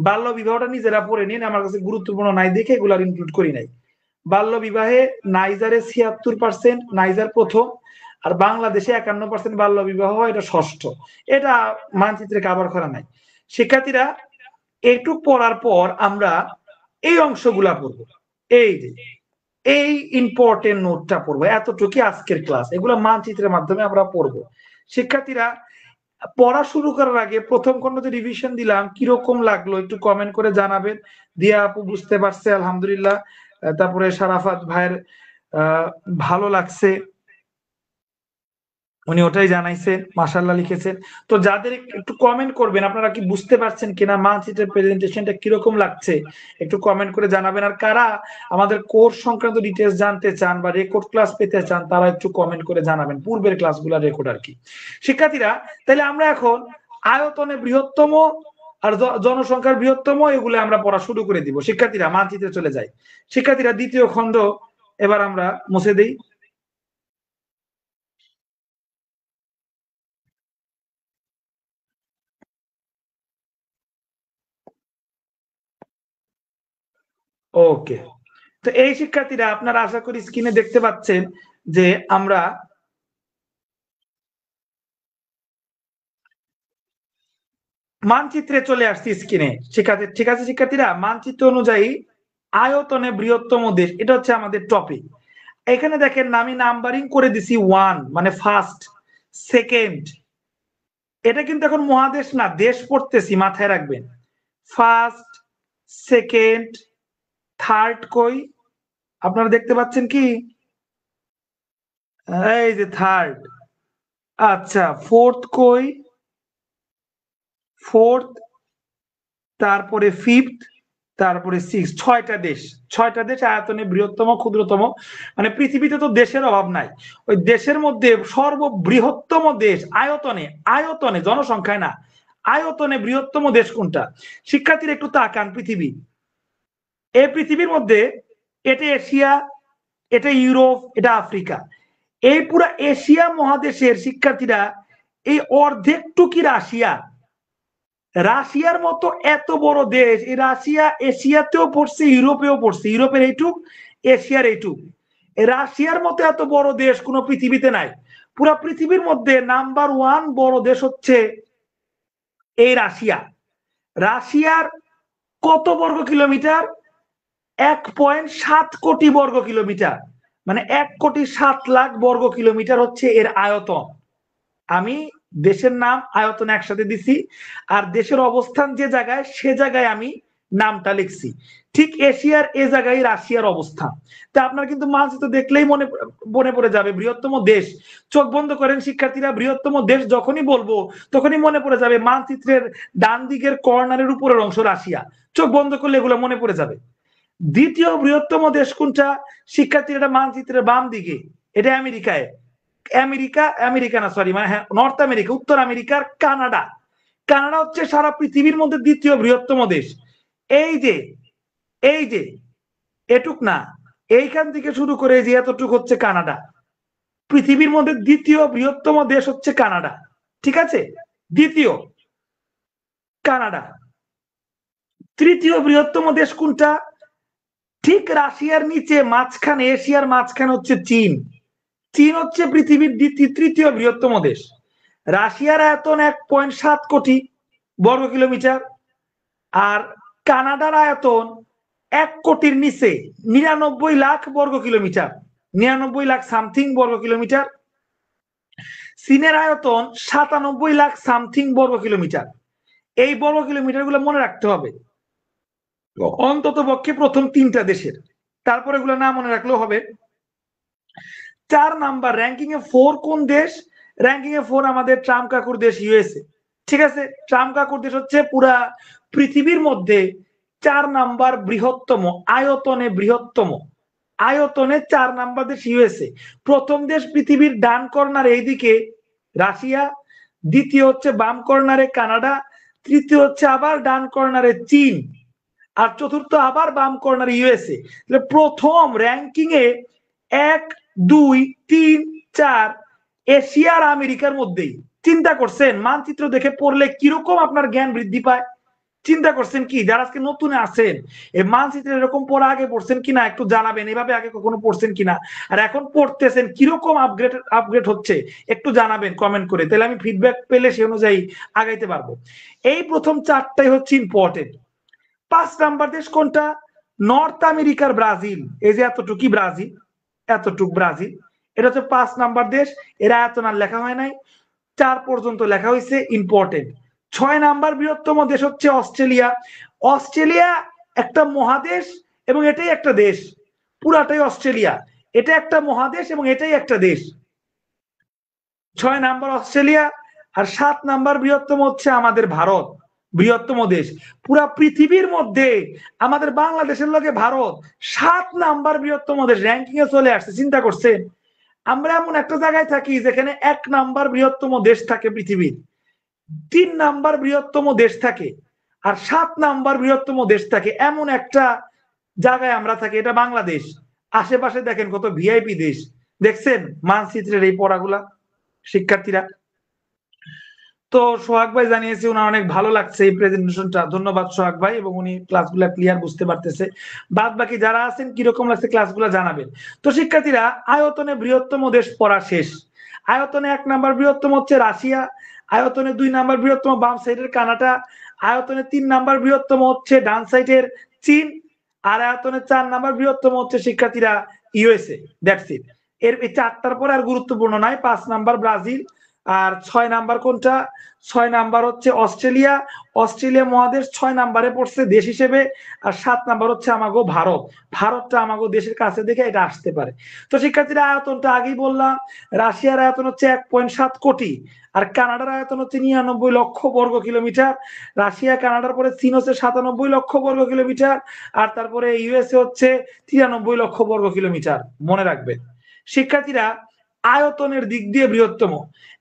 বাল্য বিবাহটা নিজেরা পড়ে নিন, আমার কাছে গুরুত্বপূর্ণ নাই দেখে এগুলো ইনক্লুড করি নাই। বাল্য বিবাহে নাইজারে 76%, নাইজার প্রথম, আর বাংলাদেশে 51% বাল্য বিবাহ, এটা ষষ্ঠ। এটা মানচিত্রে কভার করা নাই। শিক্ষার্থীরা একটু পড়ার পর আমরা এই অংশগুলা পড়ব। এই যে এই ইম্পর্টেন্ট নোটটা পড়বো, এতটুকু আজকের ক্লাস, এগুলো মানচিত্রের মাধ্যমে আমরা পড়বো। শিক্ষার্থীরা পড়া শুরু করার আগে প্রথম খণ্ডতে রিভিশন দিলাম, কিরকম লাগলো একটু কমেন্ট করে জানাবেন। দিয়া আপু বুঝতে পারছে আলহামদুলিল্লাহ, তারপরে শারাফাত ভাইয়ের ভালো লাগছে, উনি ওটাই জানাইছেন, মাশাআল্লাহ লিখেছেন। তো যাদের একটু কমেন্ট করবেন আপনারা কি বুঝতে পারছেন কিনা, মানচিত্রের প্রেজেন্টেশনটা কিরকম লাগছে একটু কমেন্ট করে জানাবেন। আর কারা আমাদের কোর্স সংক্রান্ত ডিটেলস জানতে চান বা রেকর্ড ক্লাস পেতে চান তারা একটু কমেন্ট করে জানাবেন, পূর্বের ক্লাসগুলো রেকর্ড আর কি। শিক্ষার্থীরা তাহলে আমরা এখন আয়তনে বৃহত্তম আর জনসংখ্যার বৃহত্তম এগুলো আমরা পড়া শুরু করে দিব। শিক্ষার্থীরা মানচিত্রে চলে যায়। শিক্ষার্থীরা দ্বিতীয় খণ্ড এবার আমরা মুছে দেই। ওকে, তো এই শিক্ষার্থীরা আপনারা আশা করি স্ক্রিনে দেখতে পাচ্ছেন যে আমরা মানচিত্রে চলে আসছি স্ক্রিনে। শিক্ষার্থী ঠিক আছে শিক্ষার্থীরা, মানচিত্র অনুযায়ী আয়তনে বৃহত্তম দেশ, এটা হচ্ছে আমাদের টপিক। এখানে দেখেন আমি নাম্বারিং করে দিছি 1 মানে ফার্স্ট, সেকেন্ড। এটা কিন্তু এখন মহাদেশ না, দেশ পড়তেছি, মাথায় রাখবেন। ফার্স্ট, সেকেন্ড, থার্ড কই আপনারা দেখতে পাচ্ছেন কি? এই যে থার্ড। আচ্ছা ফোর্থ কই? ফোর্থ, তারপরে ফিফথ, তারপরে সিক্স। ছয়টা দেশ আয়তনে বৃহত্তম ক্ষুদ্রতম। মানে পৃথিবীতে তো দেশের অভাব নাই, ওই দেশের মধ্যে সর্ববৃহত্তম দেশ আয়তনে, আয়তনে জনসংখ্যায় না, আয়তনে বৃহত্তম দেশ কোনটা? শিক্ষার্থীরা একটু তাকান পৃথিবী, এই পৃথিবীর মধ্যে এটা এশিয়া, এটা ইউরোপ, এটা আফ্রিকা। এই পুরা এশিয়া মহাদেশের শিক্ষার্থীরা এই অর্ধেকটুকি রাশিয়া। রাশিয়ার মতো এত বড় দেশ, এই রাশিয়া এশিয়াতেও পড়ছে, ইউরোপেও পড়ছে, ইউরোপের এইটুক, এশিয়ার এইটুক। রাশিয়ার মতো এত বড় দেশ কোন পৃথিবীতে নাই। পুরা পৃথিবীর মধ্যে নাম্বার 1 বড় দেশ হচ্ছে এই রাশিয়া। রাশিয়ার কত বর্গ কিলোমিটার? 1.7 কোটি বর্গ কিলোমিটার, মানে 1,07,00,000 বর্গ কিলোমিটার হচ্ছে এর আয়তন। আমি দেশের নাম আয়তন একসাথে দিছি, আর দেশের অবস্থান যে জায়গায় সে জায়গায় আমি নামটা লিখছি। ঠিক এশিয়ার এ জায়গায় রাশিয়ার অবস্থান। তা আপনার কিন্তু মানচিত্র দেখলেই মনে পড়ে যাবে বৃহত্তম দেশ। চোখ বন্ধ করেন শিক্ষার্থীরা, বৃহত্তম দেশ যখনই বলবো তখনই মনে পড়ে যাবে মানচিত্রের ডান দিকের কর্নারের উপরের অংশ রাশিয়া। চোখ বন্ধ করলে এগুলো মনে পড়ে যাবে। দ্বিতীয় বৃহত্তম দেশ কোনটা শিক্ষার্থীরা? এটা মানচিত্রের বাম দিকে, এটা আমেরিকায়। আমেরিকা না, সরি, মানে হ্যাঁ নর্থ আমেরিকা, উত্তর আমেরিকার কানাডা। কানাডা হচ্ছে সারা পৃথিবীর মধ্যে দ্বিতীয় বৃহত্তম দেশ। এই যে এটুক না, এইখান থেকে শুরু করে যে এতটুক হচ্ছে কানাডা। পৃথিবীর মধ্যে দ্বিতীয় বৃহত্তম দেশ হচ্ছে কানাডা। ঠিক আছে, দ্বিতীয় কানাডা। তৃতীয় বৃহত্তম দেশ কোনটা? ঠিক রাশিয়ার নিচে মাঝখানে, এশিয়ার মাঝখানে হচ্ছে চীন। চীন হচ্ছে পৃথিবীর তৃতীয় বৃহত্তম দেশ। রাশিয়ার আয়তন 1.7 কোটি বর্গ কিলোমিটার, আর কানাডার আয়তন 1 কোটির নিচে 99 লাখ বর্গ কিলোমিটার, 99 লাখ সামথিং বর্গ কিলোমিটার। চীনের আয়তন 97 লাখ সামথিং বর্গ কিলোমিটার। এই বর্গ কিলোমিটার গুলো মনে রাখতে হবে অন্তত পক্ষে প্রথম 3টা দেশের, তারপরে এগুলো না মনে রাখলেও হবে। 4 নাম্বার র্যাঙ্কিং এ 4 কোন দেশ? র্যাঙ্কিং এ 4 আমাদের ট্রাম্প কাকুর দেশ ইউএসএ। ঠিক আছে, ট্রাম্প কাকুর দেশ হচ্ছে পুরা পৃথিবীর মধ্যে 4 নাম্বার বৃহত্তম, আয়তনে বৃহত্তম, আয়তনে 4 নাম্বার দেশ ইউএসএ। প্রথম দেশ পৃথিবীর ডান কর্নার এইদিকে রাশিয়া, দ্বিতীয় হচ্ছে বাম কর্নারে কানাডা, তৃতীয় হচ্ছে আবার ডান কর্নারে চীন, আর চতুর্থ আবার বাম কর্নারে ইউএসএ। প্রথম র্যাঙ্কিং এ 1, 2, 3, 4 এশিয়া আর আমেরিকার মধ্যেই। চিন্তা করছেন মানচিত্র দেখে পড়লে কিরকম আপনার জ্ঞান বৃদ্ধি পায়? চিন্তা করছেন কি যারা আজকে নতুন আছেন এই মানচিত্রে এরকম পড়া আগে পড়ছেন কিনা একটু জানাবেন, এভাবে আগে কখনো পড়ছেন কিনা, আর এখন পড়তেছেন কিরকম আপগ্রেড হচ্ছে একটু জানাবেন কমেন্ট করে, তাহলে আমি ফিডব্যাক পেলে সেই অনুযায়ী আগাইতে পারবো। এই প্রথম 4টাই হচ্ছে ইম্পর্টেন্ট। 5 নাম্বার দেশ কোনটা? নর্থ আমেরিকার ব্রাজিল। এই যে এতটুকু ব্রাজিল, এতটুক ব্রাজিল, এটা হচ্ছে 5 নাম্বার দেশ। এরা এত না লেখা হয় নাই, 4 পর্যন্ত লেখা হয়েছে, ইম্পর্টেন্ট। 6 নাম্বার বৃহত্তম দেশ হচ্ছে অস্ট্রেলিয়া। অস্ট্রেলিয়া একটা মহাদেশ এবং এটাই একটা দেশ, পুরাটাই অস্ট্রেলিয়া, এটা একটা মহাদেশ এবং এটাই একটা দেশ। 6 নাম্বার অস্ট্রেলিয়া। আর 7 নাম্বার বৃহত্তম হচ্ছে আমাদের ভারত, বৃহত্তম দেশ পুরা পৃথিবীর মধ্যে। আমাদের বাংলাদেশের লগে ভারত 7 নাম্বার বৃহত্তম দেশ, র্যাঙ্কিং এ চলে আসছে। চিন্তা করছেন আমরা এমন একটা জায়গায় থাকি যেখানে 1 নাম্বার বৃহত্তম দেশ থাকে পৃথিবীর, 3 নাম্বার বৃহত্তম দেশ থাকে, আর 7 নাম্বার বৃহত্তম দেশ থাকে, এমন একটা জায়গায় আমরা থাকি। এটা বাংলাদেশ। আশেপাশে দেখেন কত ভিআইপি দেশ, দেখছেন মানচিত্রের এই পড়াগুলা শিক্ষার্থীরা? তো সোহাগ ভাই জানিয়েছে উনার অনেক ভালো লাগছে এই প্রেজেন্টেশনটা, ধন্যবাদ সোহাগ ভাই, এবং উনি ক্লাসগুলা ক্লিয়ার বুঝতে পারতেছে। বাদ বাকি যারা আছেন কিরকম লাগছে ক্লাসগুলা জানাবেন। তো শিক্ষার্থীরা আয়তনে বৃহত্তম দেশ পড়া শেষ। আয়তনে 1 নাম্বার বৃহত্তম হচ্ছে রাশিয়া, আয়তনে 2 নাম্বার বৃহত্তম বাম সাইডের কানাডা, আয়তনে 3 নাম্বার বৃহত্তম হচ্ছে ডান সাইডের চীন, আর আয়তনে 4 নাম্বার বৃহত্তম হচ্ছে শিক্ষার্থীরা ইউএসএ। That's it. এর এই 4টার পরে আর গুরুত্বপূর্ণ নাই। 5 নাম্বার ব্রাজিল, আর 6 নাম্বার কোনটা? 6 নাম্বার হচ্ছে অস্ট্রেলিয়া। অস্ট্রেলিয়া মহাদেশ 6 নাম্বারে পড়ছে দেশ হিসেবে। আর 7 নাম্বার হচ্ছে আমাগো ভারত। ভারতটা আমাগো দেশের কাছে দেখে এটা আসতে পারে। তো শিক্ষার্থীরা আয়তনটা আগেই বললাম, রাশিয়ার আয়তন হচ্ছে 1.7 কোটি, আর কানাডার আয়তন হচ্ছে 99 লক্ষ বর্গ কিলোমিটার। রাশিয়া কানাডার পরে চীন হচ্ছে 97 লক্ষ বর্গ কিলোমিটার, আর তারপরে ইউএসএ হচ্ছে 93 লক্ষ বর্গ কিলোমিটার। মনে রাখবেন শিক্ষার্থীরা আয়তনের দিক দিয়ে বৃহত্তম।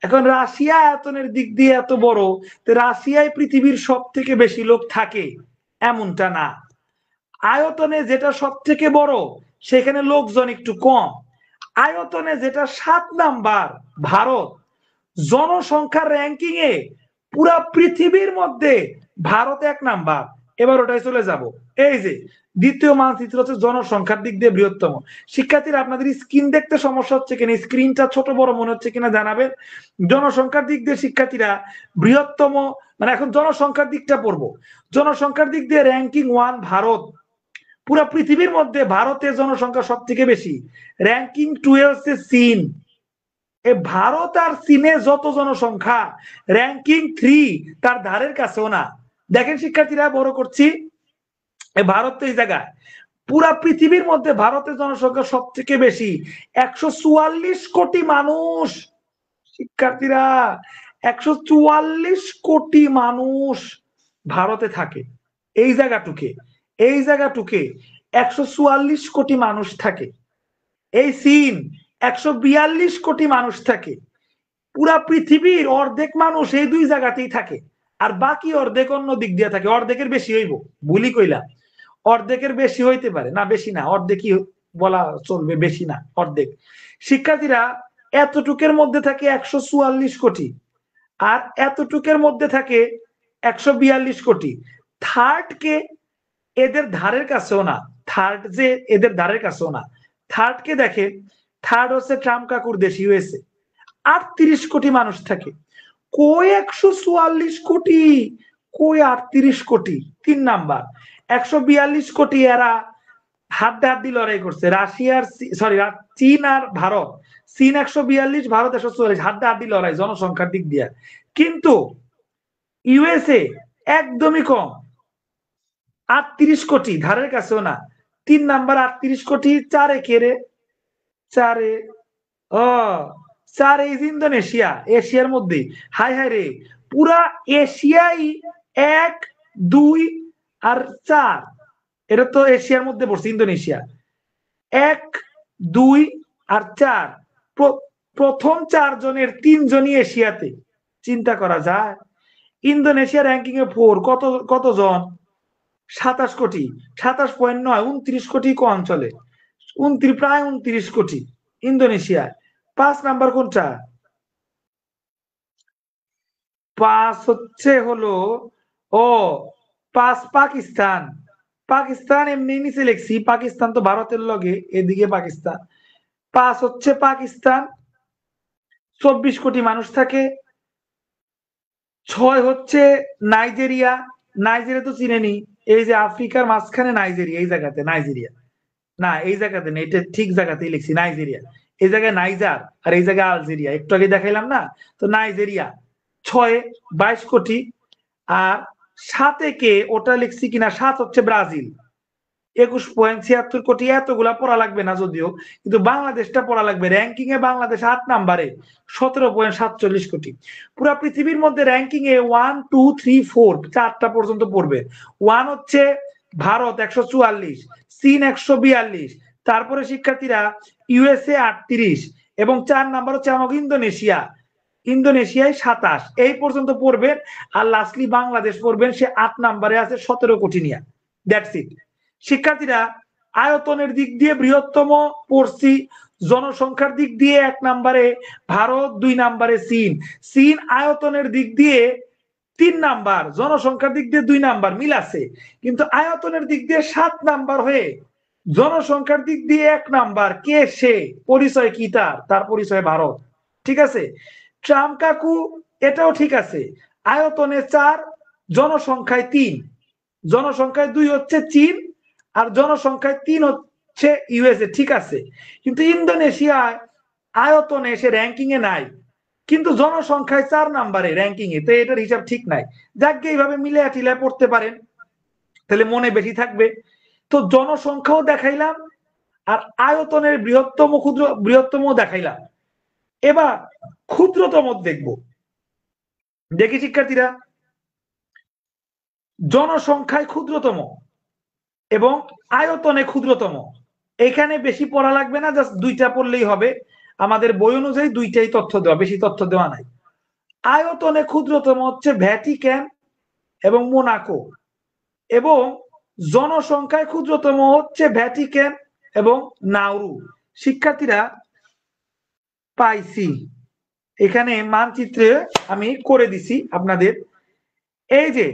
এখন রাশিয়া আয়তনের দিক দিয়ে এত বড়, তো রাশিয়ায় পৃথিবীর সব থেকে বেশি লোক থাকে এমনটা না। আয়তনে যেটা সব থেকে বড় সেখানে লোকজন একটু কম। আয়তনে যেটা 7 নাম্বার ভারত, জনসংখ্যার র্যাঙ্কিং এ পুরা পৃথিবীর মধ্যে ভারত 1 নাম্বার। এবার ওটাই চলে যাব। এই যে দ্বিতীয় মানচিত্র হচ্ছে জনসংখ্যার দিক দিয়ে বৃহত্তম। শিক্ষার্থীরা আপনাদের স্ক্রিন দেখতে সমস্যা হচ্ছে কিনা, স্ক্রিনটা ছোট বড় মনে হচ্ছে কিনা জানাবেন। জনসংখ্যার দিক দিয়ে শিক্ষার্থীরা বৃহত্তম, মানে এখন জনসংখ্যার দিকটা পড়বো। জনসংখ্যার দিক দিয়ে র্যাঙ্কিং 1 ভারত, পুরা পৃথিবীর মধ্যে ভারতের জনসংখ্যা সব থেকে বেশি। র্যাঙ্কিং 2 এ হচ্ছে চীন। ভারত আর চীনের যত জনসংখ্যা, র্যাঙ্কিং 3 তার ধারের কাছেও না। দেখেন শিক্ষার্থীরা বড় করছি, ভারত তো এই জায়গায় পুরা পৃথিবীর মধ্যে ভারতের জনসংখ্যা সব থেকে বেশি, 144 কোটি মানুষ। শিক্ষার্থীরা 144 কোটি মানুষ ভারতে থাকে। এই জায়গাটুকে 144 কোটি মানুষ থাকে। এই চীন 142 কোটি মানুষ থাকে। পুরা পৃথিবীর অর্ধেক মানুষ এই 2 জায়গাতেই থাকে, আর বাকি অর্ধেক অন্য দিক দিয়ে থাকে। অর্ধেকের বেশি হইব, ভুলি কইলাম, অর্ধেকের বেশি হইতে পারে, না বেশি না, অর্ধেকই বলা চলবে, বেশি না, অর্ধেক। শিক্ষার্থীরা এতটুকের মধ্যে থাকে 144 কোটি, আর এতটুকের মধ্যে থাকে 142 কোটি। থার্ড কে এদের ধারের কাছেও না, থার্ড যে এদের ধারের কাছেও না। থার্ড কে দেখে, থার্ড হচ্ছে ট্রাম্প কাকুর দেশ ইউএসএ, 38 কোটি মানুষ থাকে। কই 144 কোটি, কই 38 কোটি? 3 নাম্বার 142 কোটি এরা হাড্ডাহাড্ডি লড়াই করছে, রাশিয়ার সরি চীন আর ভারত। চীন 142, ভারত 144, হাড্ডাহাড্ডি লড়াই জনসংখ্যার দিক দিয়ে। কিন্তু ইউএসএ একদমই কম, 38 কোটি, ধারের কাছেও না। 3 নাম্বার 38 কোটি, 4-এ কে রে? 4-এ ও 4 ইন্দোনেশিয়া, এশিয়ার মধ্যে। হাই হাই রে, পুরা এশিয়াই 1, 2 আর 4, এটা তো এশিয়ার মধ্যে পড়ছে ইন্দোনেশিয়া। 1, 2 আর 4, প্রথম 4 জনের 3 জনই এশিয়াতে। চিন্তা করা যায়। ইন্দোনেশিয়া র্যাঙ্কিং এ 4, কতজন? 27 কোটি, 27.9, 29 কোটি কম চলে, 29, প্রায় 29 কোটি ইন্দোনেশিয়া। 5 নাম্বার কোনটা? 5 হচ্ছে হলো 5 পাকিস্তান। পাকিস্তান এমনি নিচে লিখছি, পাকিস্তান তো ভারতের লগে, এদিকে পাকিস্তান। 5 হচ্ছে পাকিস্তান, 24 কোটি মানুষ থাকে। 6 হচ্ছে নাইজেরিয়া। নাইজেরিয়া তো চিনেনি, এই যে আফ্রিকার মাঝখানে নাইজেরিয়া, এই জায়গাতে নাইজেরিয়া না, এই জায়গাতে না, এটা ঠিক জায়গাতেই লিখছি নাইজেরিয়া। এই জায়গায় নাইজার আর এই জায়গায় আলজেরিয়া, একটু আগে দেখাইলাম না। তো নাইজেরিয়া 6, 22 কোটি। আর 7-এ কে, ওটা লিখছি কিনা, 7 হচ্ছে ব্রাজিল, 21.76 কোটি। এতগুলা পড়া লাগবে না যদিও, কিন্তু বাংলাদেশটা পড়া লাগবে। র্যাঙ্কিং এ বাংলাদেশ 8 নাম্বারে, 17.47 কোটি। পুরা পৃথিবীর মধ্যে র্যাঙ্কিং এ 1, 2, 3, 4, 4টা পর্যন্ত পড়বে। 1 হচ্ছে ভারত 144, চীন 142, তারপরে শিক্ষার্থীরা ইউএসএ 38, এবং 4 নাম্বার হচ্ছে আমাকে ইন্দোনেশিয়া, ইন্দোনেশিয়ায় 27, এই পর্যন্ত পড়বেন। আর লাস্টলি বাংলাদেশ পড়বেন, সে 8 নাম্বারে আছে 17 কোটি নিয়ে। That's it. শিক্ষার্থীরা আয়তনের দিক দিয়ে বৃহত্তম পড়ছি, জনসংখ্যার দিক দিয়ে 1 নাম্বারে ভারত, 2 নাম্বারে চীন। চীন আয়তনের দিক দিয়ে 3 নাম্বার, জনসংখ্যার দিক দিয়ে 2 নাম্বার, মিল আছে। কিন্তু আয়তনের দিক দিয়ে 7 নাম্বার হয়ে জনসংখ্যার দিক দিয়ে 1 নাম্বার। কে সে? পরিচয় কি তার? তার পরিচয় ভারত। ঠিক আছে। ট্রাম্প কাকু এটাও ঠিক আছে, আয়তনে 4, জনসংখ্যায় 3, জনসংখ্যায় 2 হচ্ছে চীন, আর জনসংখ্যায় 3 হচ্ছে ইউএসএ। ঠিক আছে। কিন্তু ইন্দোনেশিয়ায় আয়তনে সে র্যাঙ্কিং এ নাই, কিন্তু জনসংখ্যায় 4 নাম্বারে র্যাঙ্কিং এ। তো এটার হিসাব ঠিক নাই। যাকে এইভাবে মিলে টিলে পড়তে পারেন, তাহলে মনে বেশি থাকবে। তো জনসংখ্যাও দেখাইলাম, আর আয়তনের বৃহত্তম দেখাইলাম। এবার ক্ষুদ্রতম দেখব। দেখি শিক্ষার্থীরা, জনসংখ্যায় ক্ষুদ্রতম এবং আয়তনে ক্ষুদ্রতম, এখানে বেশি পড়া লাগবে না, জাস্ট 2টা পড়লেই হবে। আমাদের বই অনুযায়ী 2টাই তথ্য দেওয়া, বেশি তথ্য দেওয়া নাই। আয়তনে ক্ষুদ্রতম হচ্ছে ভ্যাটিকান এবং মোনাকো, এবং জনসংখ্যায় ক্ষুদ্রতম হচ্ছে ভ্যাটিকান এবং নাউরু। শিক্ষার্থীরা পাইছি, এখানে মানচিত্রে আমি করে দিছি আপনাদের। এই যে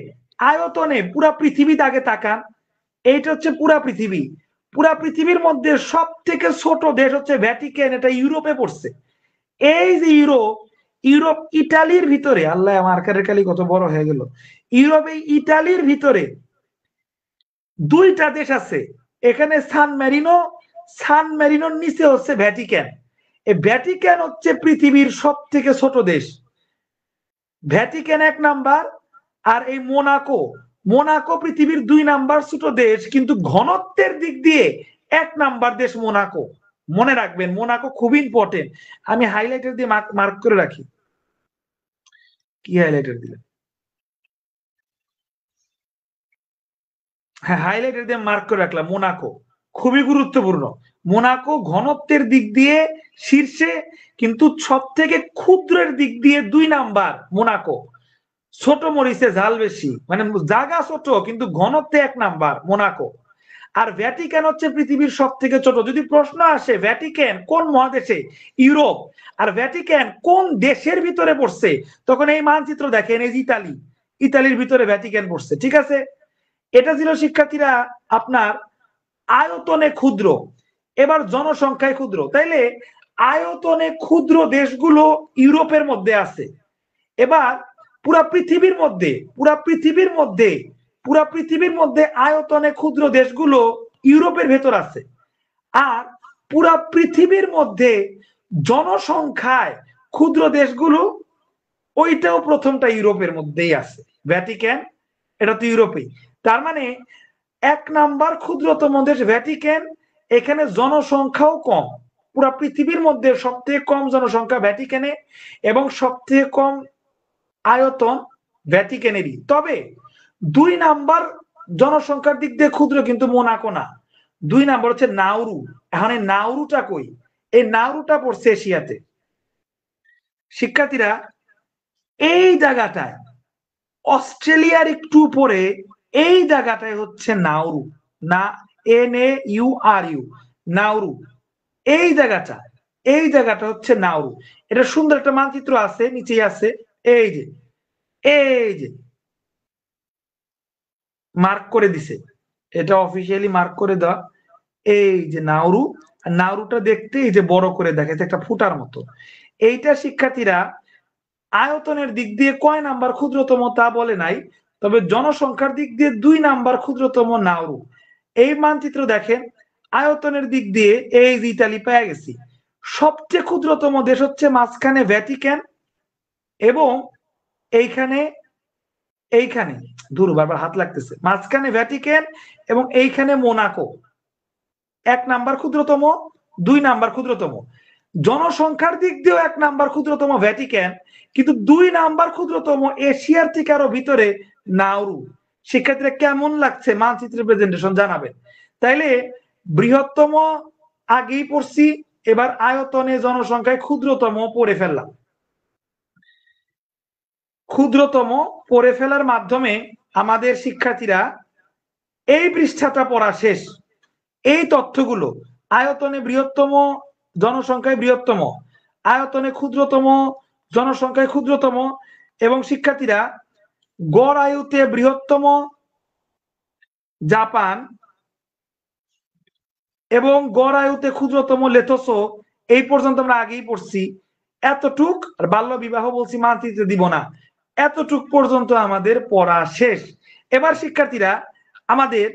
আয়তনে পুরা পৃথিবী আগে তাকান, এইটা হচ্ছে পুরা পৃথিবী। পুরা পৃথিবীর মধ্যে সব থেকে ছোট দেশ হচ্ছে ভ্যাটিকান, এটা ইউরোপে পড়ছে। এই যে ইউরোপ ইটালির ভিতরে, আল্লাহ মার্কারের কালি কত বড় হয়ে গেল। ইউরোপে ইটালির ভিতরে 2টা দেশ আছে। এখানে সান মেরিনোর নিচে হচ্ছে ভ্যাটিকান। এই ভ্যাটিকান হচ্ছে পৃথিবীর সব থেকে ছোট দেশ। ভ্যাটিকান 1 নাম্বার, আর এই মোনাকো পৃথিবীর 2 নাম্বার ছোট দেশ, কিন্তু ঘনত্বের দিক দিয়ে 1 নাম্বার দেশ মোনাকো। মনে রাখবেন, মোনাকো খুব ইম্পর্টেন্ট। আমি হাইলাইটার দিয়ে মার্ক করে রাখি। কি হাইলাইটার দিলেন? হ্যাঁ, হাইলাইটার দিয়ে মার্ক করে রাখলাম। মোনাকো খুবই গুরুত্বপূর্ণ। মোনাকো ঘনত্বের দিক দিয়ে শীর্ষে, কিন্তু সব থেকে ক্ষুদ্রের দিক দিয়ে 2 নাম্বার মোনাকো। ছোট মরিচে ঝাল বেশি, মানে জায়গা ছোট কিন্তু ঘনত্বে 1 নাম্বার মোনাকো। আর ভ্যাটিকান হচ্ছে পৃথিবীর সব থেকে ছোট। যদি প্রশ্ন আসে ভ্যাটিকান কোন মহাদেশে, ইউরোপ, আর ভ্যাটিকান কোন দেশের ভিতরে পড়ছে, তখন এই মানচিত্র দেখেন, এই ইতালির ভিতরে ভ্যাটিকান পড়ছে। ঠিক আছে। এটা ছিল শিক্ষার্থীরা আপনার আয়তনে ক্ষুদ্র। এবার জনসংখ্যায় ক্ষুদ্র, তাইলে আয়তনে ক্ষুদ্র দেশগুলো ইউরোপের মধ্যে আছে। এবার পুরা পৃথিবীর মধ্যে পুরা পৃথিবীর মধ্যে আয়তনে ক্ষুদ্র দেশগুলো ইউরোপের ভেতর আছে, আর পুরা পৃথিবীর মধ্যে জনসংখ্যায় ক্ষুদ্র দেশগুলো ওইটাও প্রথমটা ইউরোপের মধ্যেই আছে। ভ্যাটিকান এটা তো ইউরোপেই, তার মানে 1 নাম্বার ক্ষুদ্রতম দেশ ভ্যাটিকান, এখানে জনসংখ্যাও কম। পুরা পৃথিবীর মধ্যে সবথেকে কম জনসংখ্যা ভ্যাটিকানে এবং সবথেকে কম আয়তন ভ্যাটিকানেরই। তবে 2 নাম্বার জনসংখ্যার দিক দিয়ে ক্ষুদ্র কিন্তু মোনাকো না, 2 নাম্বার হচ্ছে নাউরু। এখন এই নাউরুটা কই? এই নাউরুটা পড়ছে এশিয়াতে। শিক্ষার্থীরা এই জায়গাটায় অস্ট্রেলিয়ার একটু উপরে এই জায়গাটায় হচ্ছে নাউরু, না NAURU, নাউরু। এই জায়গাটা হচ্ছে নাউরু। এটা সুন্দর একটা মানচিত্র আছে, নিচেই আছে, এই যে মার্ক করে দিছে, এটা অফিসিয়ালি মার্ক করে দেওয়া। এই যে নাউরু, নাউরুটা দেখতে এই যে বড় করে দেখে একটা ফুটার মতো। এইটা শিক্ষার্থীরা আয়তনের দিক দিয়ে কয় নাম্বার ক্ষুদ্রতম তা বলে নাই, তবে জনসংখ্যার দিক দিয়ে 2 নাম্বার ক্ষুদ্রতম নাউরু। এই মানচিত্র দেখেন, আয়তনের দিক দিয়ে এই যে ইতালি পেয়ে গেছি। সবচেয়ে ক্ষুদ্রতম দেশ হচ্ছে মাঝখানে ভ্যাটিকান, এবং এইখানে দূর বারবার হাত লাগতেছে, মাঝখানে ভ্যাটিকান এবং এইখানে মোনাকো। 1 নাম্বার ক্ষুদ্রতম, 2 নাম্বার ক্ষুদ্রতম। জনসংখ্যার দিক দিয়েও 1 নাম্বার ক্ষুদ্রতম ভ্যাটিকান, কিন্তু 2 নাম্বার ক্ষুদ্রতম এশিয়ার থেকে আরো ভিতরে নাউরু। শিক্ষার্থীরা কেমন লাগছে মানচিত্রের প্রেজেন্টেশন জানাবেন। তাইলে বৃহত্তম আগেই পড়ছি, এবার আয়তনে জনসংখ্যায় ক্ষুদ্রতম পড়ে ফেললাম। ক্ষুদ্রতম পড়ে ফেলার মাধ্যমে আমাদের শিক্ষার্থীরা এই পৃষ্ঠাটা পড়া শেষ। এই তথ্যগুলো আয়তনে বৃহত্তম, জনসংখ্যায় বৃহত্তম, আয়তনে ক্ষুদ্রতম, জনসংখ্যায় ক্ষুদ্রতম, এবং শিক্ষার্থীরা গড় আয়ুতে বৃহত্তম জাপান এবং গড় আয়ুতে ক্ষুদ্রতম লেথোসো। এই পর্যন্ত আমরা আগেই পড়ছি। এতটুক, আর বাল্য বিবাহ বলছি মানচিত্রে দিব না, এতটুক পর্যন্ত আমাদের পড়া শেষ। এবার শিক্ষার্থীরা আমাদের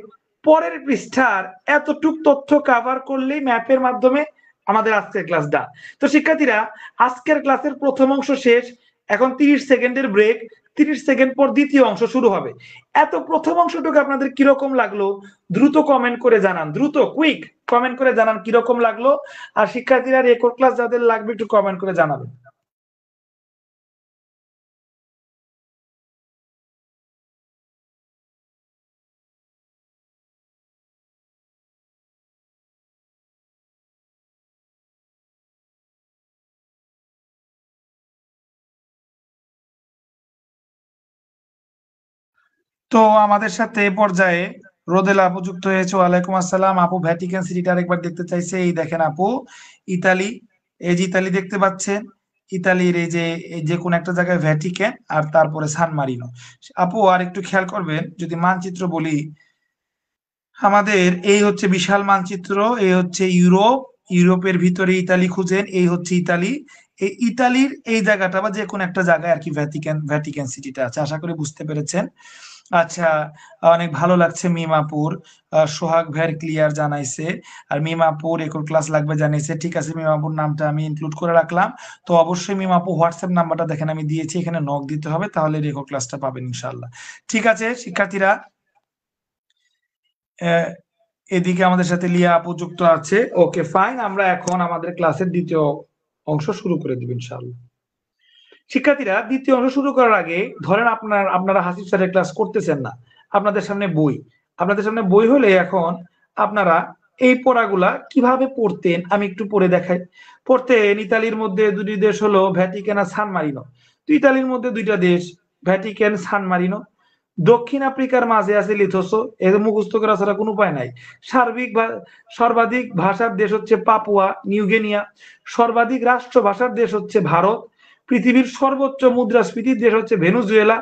পরের পৃষ্ঠার এতটুক তথ্য কভার করলেই ম্যাপের মাধ্যমে আমাদের আজকের ক্লাসটা। তো শিক্ষার্থীরা আজকের ক্লাসের প্রথম অংশ শেষ, এখন 30 সেকেন্ডের ব্রেক, 30 সেকেন্ড পর দ্বিতীয় অংশ শুরু হবে। এত প্রথম অংশটুকু আপনাদের কিরকম লাগলো দ্রুত কমেন্ট করে জানান, দ্রুত কুইক কমেন্ট করে জানান কিরকম লাগলো। আর শিক্ষার্থীরা রেকর্ড ক্লাস যাদের লাগবে একটু কমেন্ট করে জানাবেন। তো আমাদের সাথে পর্যায়ে রোদেলা আপু যুক্ত হয়েছে। ওয়ালাইকুম আসসালাম আপু। ভ্যাটিকান সিটিটা আরেকবার দেখতে চাইছে। এই দেখেন আপু, ইতালি, এই যে ইতালি দেখতে পাচ্ছেন, ইতালির এই যে কোন একটা জায়গায় ভ্যাটিকান আর তারপরে সান মারিনো। আপু আর একটু খেয়াল করবেন, যদি মানচিত্র বলি, আমাদের এই হচ্ছে বিশাল মানচিত্র, এই হচ্ছে ইউরোপ, ইউরোপের ভিতরে ইতালি খুঁজেন, এই হচ্ছে ইতালি। এই ইতালির এই জায়গাটা বা যে কোনো একটা জায়গায় আর কি ভ্যাটিকান সিটিটা আছে। আশা করি বুঝতে পেরেছেন। আচ্ছা, অনেক ভালো লাগছে মিমাপুর, সোহাগ ভাইয়ের ক্লিয়ার জানাইছে, আর মিমাপুর রেকর্ড ক্লাস লাগবে জানিয়েছে। ঠিক আছে, মিমাপুর নামটা আমি ইনক্লুড করে রাখলাম। তো অবশ্যই মিমাপু হোয়াটসঅ্যাপ নাম্বারটা দেখেন আমি দিয়েছি, এখানে নক দিতে হবে, তাহলে রেকর্ড ক্লাসটা পাবেন ইনশাল্লাহ। ঠিক আছে শিক্ষার্থীরা, এদিকে আমাদের সাথে লিয়া আপু যুক্ত আছে। ওকে ফাইন, আমরা এখন আমাদের ক্লাসের দ্বিতীয় অংশ শুরু করে দিব ইনশাআল্লাহ। শিক্ষার্থীরা দ্বিতীয় অংশ শুরু করার আগে ধরেন আপনারা হাসিব স্যারের ক্লাস করতেছেন না, আপনাদের সামনে বই হলে এখন আপনারা এই পড়াগুলা কিভাবে পড়তেন আমি একটু পড়ে দেখাই। পড়তেন ইতালির মধ্যে দুটি দেশ হলো ভ্যাটিকান আর সান মারিনো। তো ইতালির মধ্যে দুইটা দেশ ভ্যাটিকান, সান মারিনো। দক্ষিণ আফ্রিকার মাঝে আছে লিথোসো, এদের মুখস্থ করা ছাড়া কোনো উপায় নাই। সর্বাধিক ভাষার দেশ হচ্ছে পাপুয়া নিউগিনিয়া। সর্বাধিক রাষ্ট্র ভাষার দেশ হচ্ছে ভারত। পৃথিবীর সর্বোচ্চ মুদ্রাস্ফীতির দেশ হচ্ছে ভেনেজুয়েলা।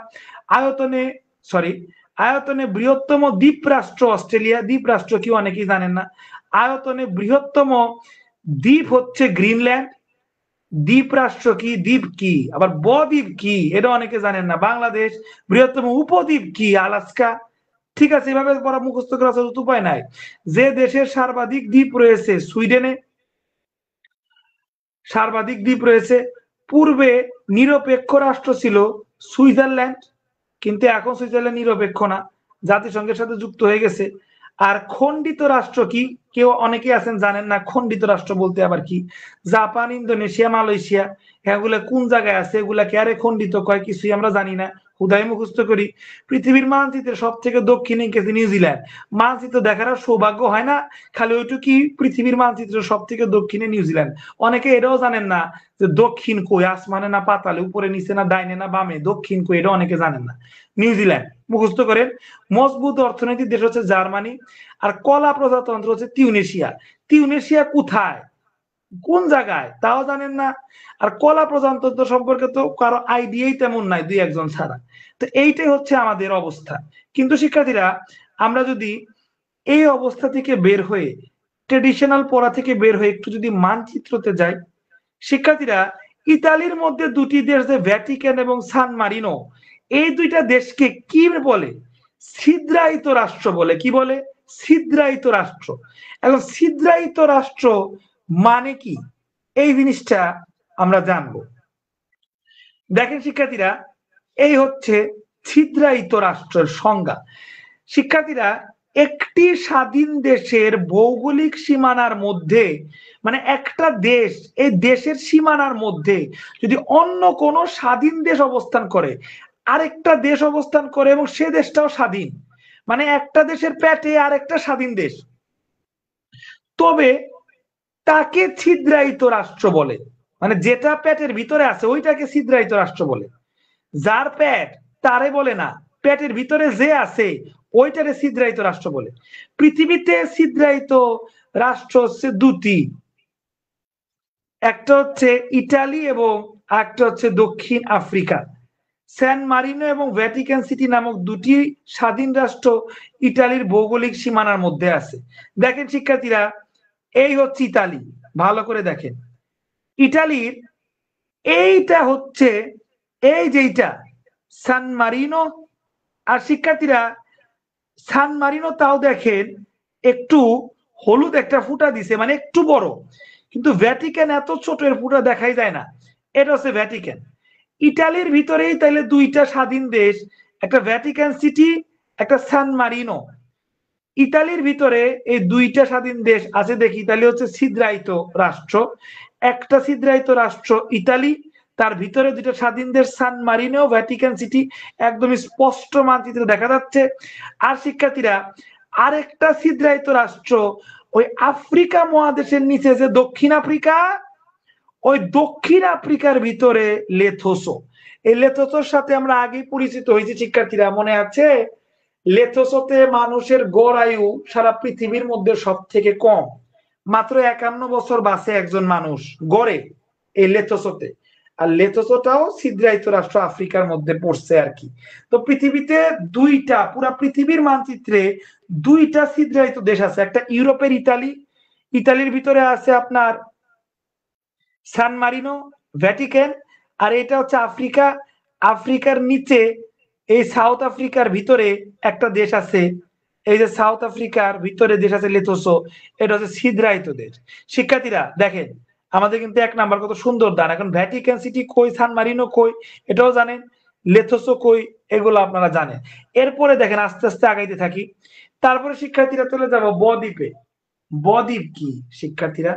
আয়তনে বৃহত্তম দ্বীপ রাষ্ট্র অস্ট্রেলিয়া। দ্বীপ রাষ্ট্র কি অনেকেই জানেন না। আয়তনে বৃহত্তম দ্বীপ হচ্ছে গ্রিনল্যান্ড। দ্বীপ রাষ্ট্র কি, দ্বীপ কি, আবার বদ্বীপ কি এটা অনেকে জানেন না। বাংলাদেশ। বৃহত্তম উপদ্বীপ কি, আলাস্কা। ঠিক আছে, এভাবে পড়া মুখস্থ করা তো উপায় নাই। যে দেশের সর্বাধিক দ্বীপ রয়েছে, সুইডেনে সর্বাধিক দ্বীপ রয়েছে। পূর্বে নিরপেক্ষ রাষ্ট্র ছিল সুইজারল্যান্ড, কিন্তু এখন সুইজারল্যান্ড নিরপেক্ষ না, জাতিসংঘের সাথে যুক্ত হয়ে গেছে। আর খণ্ডিত রাষ্ট্র কি, কেউ অনেকে আছেন জানেন না খণ্ডিত রাষ্ট্র বলতে আবার কি। জাপান, ইন্দোনেশিয়া, মালয়েশিয়া, এগুলা কোন জায়গায় আছে, এগুলা কে আরে খণ্ডিত কয়, কিছুই আমরা জানি না, হুদাই মুখস্থ করি। পৃথিবীর মানচিত্রের সব থেকে দক্ষিণে গেছে নিউজিল্যান্ড। মানচিত্র দেখার সৌভাগ্য হয় না, খালি ওইটুকুই পৃথিবীর মানচিত্রের সব থেকে দক্ষিণে নিউজিল্যান্ড। অনেকে এটাও জানেন না যে দক্ষিণ কই, আসমানে না পাতালে, উপরে নিচে না ডাইনে না বামে, দক্ষিণ কই এটা অনেকে জানেন না। নিউজিল্যান্ড মুখস্থ করেন। মজবুত অর্থনৈতিক দেশ হচ্ছে জার্মানি। আর কলা প্রজাতন্ত্র হচ্ছে তিউনেশিয়া। তিউনেশিয়া কোথায়, কোন জায়গায় তাও জানেন না। আর কলা প্রজাতন্ত্র সম্পর্কে তো কারো আইডিয়াই তেমন নাই, দুই একজন ছাড়া। তো এইটাই হচ্ছে আমাদের অবস্থা। কিন্তু শিক্ষার্থীরা, আমরা যদি এই অবস্থা থেকে বের হয়ে, ট্রেডিশনাল পড়া থেকে বের হয়ে একটু যদি মানচিত্রতে যাই, শিক্ষার্থীরা, ইতালির মধ্যে দুটি দেশ, যে ভ্যাটিকান এবং সান মারিনো, এই দুইটা দেশকে কি বলে? ছিদ্রায়িত রাষ্ট্র বলে। কি বলে? ছিদ্রায়িত রাষ্ট্র। এখন ছিদ্রায়িত রাষ্ট্র মানে কি, এই জিনিসটা আমরা জানবো। দেখেন শিক্ষার্থীরা, এই হচ্ছে ছিদ্রায়িত রাষ্ট্রের সংজ্ঞা। শিক্ষার্থীরা, একটি স্বাধীন দেশের ভৌগোলিক সীমানার মধ্যে, মানে একটা দেশ, এই দেশের সীমানার মধ্যে যদি অন্য কোনো স্বাধীন দেশ অবস্থান করে, আরেকটা দেশ অবস্থান করে এবং সে দেশটাও স্বাধীন, মানে একটা দেশের পেটে আরেকটা স্বাধীন দেশ, তবে তাকে ছিদ্রায়িত রাষ্ট্র বলে। মানে যেটা পেটের ভিতরে আছে ওইটাকে ছিদ্রায়িত রাষ্ট্র বলে। যার পেট তারে বলে না, পেটের ভিতরে যে আছে ওইটারে ছিদ্রায়িত রাষ্ট্র বলে। পৃথিবীতে ছিদ্রায়িত রাষ্ট্র হচ্ছে দুটি, একটা হচ্ছে ইটালি এবং একটা হচ্ছে দক্ষিণ আফ্রিকা। স্যান মারিনো এবং ভ্যাটিকান সিটি নামক দুটি স্বাধীন রাষ্ট্র ইটালির ভৌগোলিক সীমানার মধ্যে আছে। দেখেন শিক্ষার্থীরা, এই হচ্ছে ইতালি, ভালো করে দেখেন। ইটালির এইটা হচ্ছে, এই যেটা সান মারিনো। আর শিক্ষার্থীরা, সান মারিনো তাও দেখেন একটু হলুদ একটা ফুটা দিছে, মানে একটু বড়, কিন্তু ভ্যাটিকান এত ছোট, এর ফুটা দেখাই যায় না। এটা হচ্ছে ভ্যাটিকান। ইটালির ভিতরেই তাইলে দুইটা স্বাধীন দেশ, একটা ভ্যাটিকান সিটি, একটা সান মারিনো। ইতালির ভিতরে এই দুইটা স্বাধীন দেশ আছে দেখি, ইতালি হচ্ছে ছিদ্রায়িত রাষ্ট্র। একটা ছিদ্রায়িত রাষ্ট্র ইতালি, তার ভিতরে দুইটা স্বাধীন দেশ সান মারিনো, ভ্যাটিকান সিটি, একদম স্পষ্ট মানচিত্রে দেখা যাচ্ছে। আর শিক্ষার্থীরা, আরেকটা ছিদ্রায়িত রাষ্ট্র ওই আফ্রিকা মহাদেশের নিচে, যে দক্ষিণ আফ্রিকা, ওই দক্ষিণ আফ্রিকার ভিতরে লেথোসো। এই লেথোসোর সাথে আমরা আগেই পরিচিত হয়েছি শিক্ষার্থীরা, মনে আছে? লেথোসোতে মানুষের গড় আয়ু সারা পৃথিবীর মধ্যে সব থেকে কম, মাত্র 51 বছর বাঁচে একজন মানুষ গড়ে এই লেথোসোতে। আর লেথোসোটাও ছিদ্রায়িত রাষ্ট্র আফ্রিকার মধ্যে পড়ছে আর কি। তো পৃথিবীতে দুইটা, পুরা পৃথিবীর মানচিত্রে দুইটা ছিদ্রায়িত দেশ আছে, একটা ইউরোপের ইতালি, ইতালির ভিতরে আছে আপনার সান মারিনো, ভ্যাটিকান। আর এটা হচ্ছে আফ্রিকা, আফ্রিকার নিচে এই সাউথ আফ্রিকার ভিতরে একটা দেশ আছে, এই যে সাউথ আফ্রিকার ভিতরে দেশ আছে লেথোসো, এটা হচ্ছে ছিদ্রায়িত দেশ। শিক্ষার্থীরা দেখেন, আমাদের কিন্তু 1 নাম্বার কত সুন্দর দান। এখন ভ্যাটিকান সিটি কই, সান মারিনো কই এটাও জানেন, লেথোসো কই এগুলো আপনারা জানেন। এরপরে দেখেন আস্তে আস্তে আগাইতে থাকি। তারপরে শিক্ষার্থীরা চলে যাব বদ্বীপে। বদ্বীপ কি শিক্ষার্থীরা?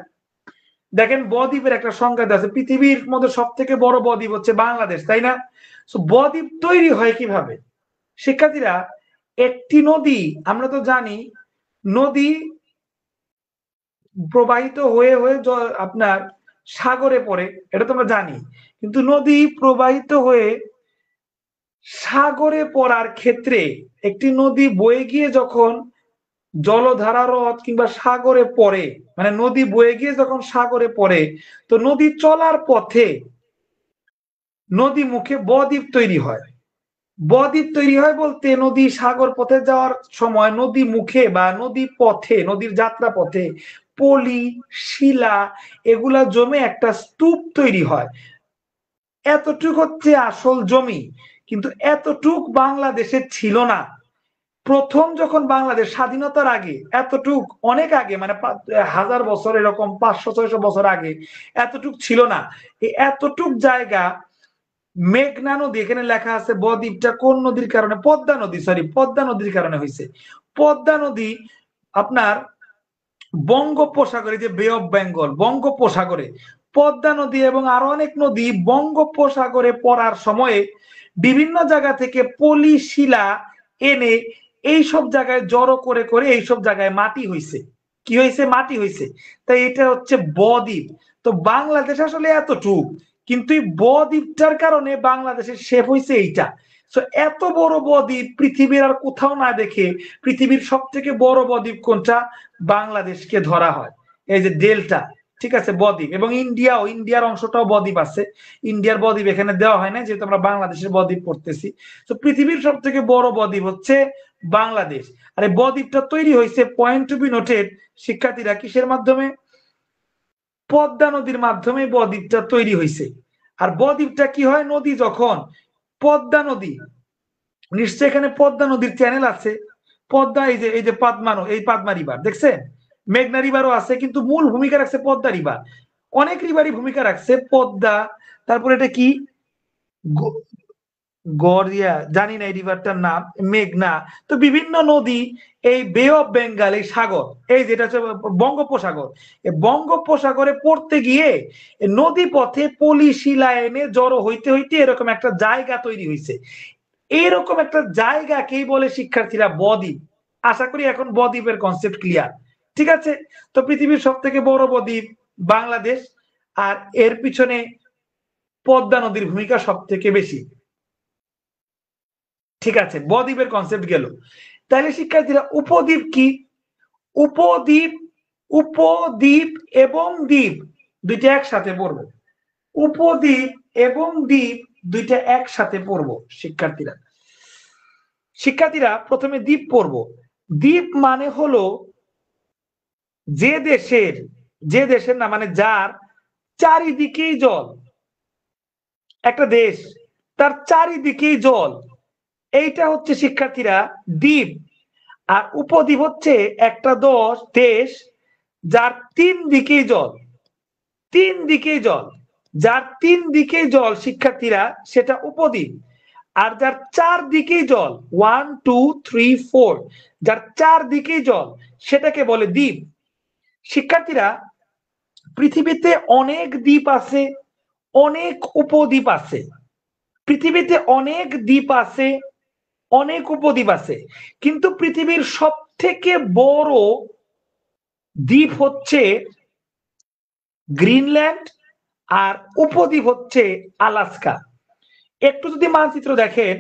দেখেন বদ্বীপের একটা সংজ্ঞা আছে, পৃথিবীর মধ্যে সব থেকে বড় বদ্বীপ হচ্ছে বাংলাদেশ, তাই না? বদ্বীপ তৈরি হয় কিভাবে শিক্ষার্থীরা? একটি নদী, আমরা তো জানি নদী প্রবাহিত হয়ে হয়ে আপনার সাগরে পড়ে, এটা তো আমরা জানি। কিন্তু নদী প্রবাহিত হয়ে সাগরে পড়ার ক্ষেত্রে, একটি নদী বয়ে গিয়ে যখন জলধারার কিংবা সাগরে পড়ে, মানে নদী বয়ে গিয়ে যখন সাগরে পড়ে, তো নদী চলার পথে নদী মুখে বদ্বীপ তৈরি হয়। বদ্বীপ তৈরি হয় বলতে, নদী সাগর পথে যাওয়ার সময় নদী মুখে বা নদী পথে, নদীর যাত্রা পথে পলি, শিলা এগুলা জমে একটা স্তূপ তৈরি হয়। এতটুক হচ্ছে আসল জমি, কিন্তু এতটুক বাংলাদেশে ছিল না। প্রথম যখন বাংলাদেশ স্বাধীনতার আগে এতটুক অনেক আগে মানে 1000 বছর এরকম 500-600 বছর আগে এতটুক ছিল না। এই এতটুক জায়গা মেঘনা নদী, এখানে লেখা আছে বদ্বীপটা কোন নদীর কারণে, পদ্মা নদী, সরি পদ্মা নদীর কারণে হয়েছে। পদ্মা নদী আপনার বঙ্গোপসাগরে, যে বে অফ বেঙ্গল, বঙ্গোপসাগরে পদ্মা নদী এবং আরো অনেক নদী বঙ্গোপসাগরে পড়ার সময়ে বিভিন্ন জায়গা থেকে পলি শিলা এনে এইসব জায়গায় জড়ো করে করে এইসব জায়গায় মাটি হইছে। কি হয়েছে? মাটি হইছে। তাই এটা হচ্ছে বদ্বীপ। তো বাংলাদেশ আসলে এতটুক, কিন্তু এই বদ্বীপটার কারণে বাংলাদেশের শেপ হইছে এইটা। তো এত বড় বদ্বীপ পৃথিবীর আর কোথাও না দেখে পৃথিবীর সব থেকে বড় বদ্বীপ কোনটা? বাংলাদেশকে ধরা হয়। এই যে ডেল্টা, ঠিক আছে, বদ্বীপ। এবং ইন্ডিয়ার অংশটাও বদ্বীপ আছে। ইন্ডিয়ার বদ্বীপ এখানে দেওয়া হয় না, যেহেতু আমরা বাংলাদেশের বদ্বীপ পড়তেছি। তো পৃথিবীর সব থেকে বড় বদ্বীপ হচ্ছে বাংলাদেশ। আর এই বদ্বীপটা তৈরি হয়েছে, পয়েন্ট টু বি নোটেড শিক্ষার্থীরা, কিসের মাধ্যমে? পদ্মা নদীর মাধ্যমে বদ্বীপটা তৈরি হয়েছে। আর বদ্বীপটা কি হয়? নদী যখন পদ্মা নদী, নিশ্চয় এখানে পদ্মা নদীর চ্যানেল আছে। পদ্মা, এই যে পাদমা রিভার দেখছেন, মেঘনা রিভারও আছে, কিন্তু মূল ভূমিকা রাখছে পদ্মা রিভার। অনেক রিভারই ভূমিকা রাখছে, পদ্মা, তারপর এটা কি গড়িয়া, জানি না এই রিভারটার নাম, মেঘনা। তো বিভিন্ন নদী, এই বে অফ বেঙ্গল, এই সাগর, এই যেটা হচ্ছে বঙ্গোপসাগর, এই বঙ্গোপসাগরে পড়তে গিয়ে নদী পথে পলি শিলা এনে জড়ো হইতে হইতে এরকম একটা জায়গা তৈরি হয়েছে। এইরকম একটা জায়গাকেই বলে শিক্ষার্থীরা বদ্বীপ। আশা করি এখন বদ্বীপের কনসেপ্ট ক্লিয়ার। ঠিক আছে? তো পৃথিবীর সব থেকে বড় বদ্বীপ বাংলাদেশ, আর এর পিছনে পদ্মা নদীর ভূমিকা সব থেকে বেশি। ঠিক আছে, বদ্বীপের কনসেপ্ট গেল। তাহলে শিক্ষার্থীরা উপদ্বীপ কি? উপদ্বীপ, উপদ্বীপ এবং দ্বীপ দুইটা একসাথে পড়বো। উপদ্বীপ এবং দ্বীপ দুইটা একসাথে পড়বো শিক্ষার্থীরা। শিক্ষার্থীরা প্রথমে দ্বীপ পড়বো। দ্বীপ মানে হলো যে দেশের না, মানে যার চারিদিকেই জল। একটা দেশ, তার চারিদিকেই জল, এইটা হচ্ছে শিক্ষার্থীরা দ্বীপ। আর উপদ্বীপ হচ্ছে একটা দেশ যার তিন দিকেই জল, তিন দিকেই জল, যার তিন দিকেই জল শিক্ষার্থীরা, সেটা উপদ্বীপ। আর যার চার দিকেই জল, 1 2 3 4, যার চার দিকেই জল, সেটাকে বলে দ্বীপ। শিক্ষার্থীরা পৃথিবীতে অনেক দ্বীপ আছে, অনেক উপদ্বীপ আছে। পৃথিবীতে অনেক দ্বীপ আছে, অনেক উপদ্বীপ আছে, কিন্তু পৃথিবীর সব থেকে বড় দ্বীপ হচ্ছে গ্রিনল্যান্ড, আর উপদ্বীপ হচ্ছে আলাস্কা। একটু যদি মানচিত্র দেখেন,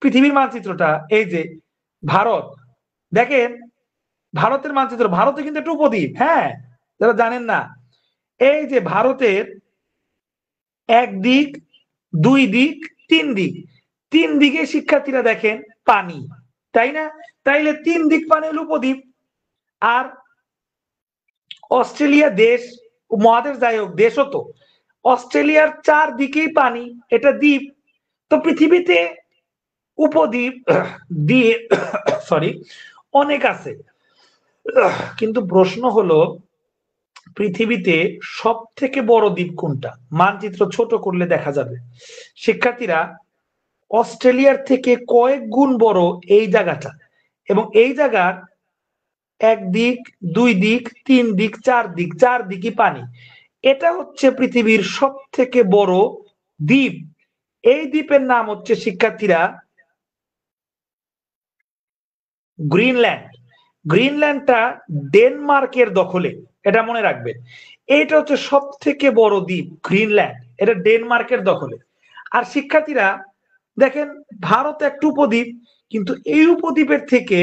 পৃথিবীর মানচিত্রটা, এই যে ভারত, দেখেন ভারতের মানচিত্র, ভারতে কিন্তু একটা উপদ্বীপ, হ্যাঁ, যারা জানেন না, এই যে ভারতের এক দিক, দুই দিক, তিন দিক, তিন দিকে শিক্ষার্থীরা দেখেন পানি, তাই না? তাইলে তিন দিক পানি হলো উপদ্বীপ। আর অস্ট্রেলিয়া দেশ, মহাদেশ, যাই হোক দেশও তো, অস্ট্রেলিয়ার চার দিকেই পানি, এটা দ্বীপ। তো পৃথিবীতে উপদ্বীপ দিয়ে সরি অনেক আছে, কিন্তু প্রশ্ন হলো পৃথিবীতে সব থেকে বড় দ্বীপ কোনটা? মানচিত্র ছোট করলে দেখা যাবে শিক্ষার্থীরা, অস্ট্রেলিয়ার থেকে কয়েক গুণ বড় এই জায়গাটা। এবং এই জায়গার এক দিক, দুই দিক, তিন দিক, চার দিক, চার দিকই পানি। এটা হচ্ছে পৃথিবীর সব থেকে বড় দ্বীপ। এই দ্বীপের নাম হচ্ছে শিক্ষার্থীরা গ্রিনল্যান্ড। গ্রিনল্যান্ডটা ডেনমার্কের দখলে, এটা মনে রাখবেন। এটা হচ্ছে সব থেকে বড় দ্বীপ গ্রিনল্যান্ড, এটা ডেনমার্কের দখলে। আর শিক্ষার্থীরা দেখেন, ভারত একটা উপদ্বীপ, কিন্তু এই উপদ্বীপের থেকে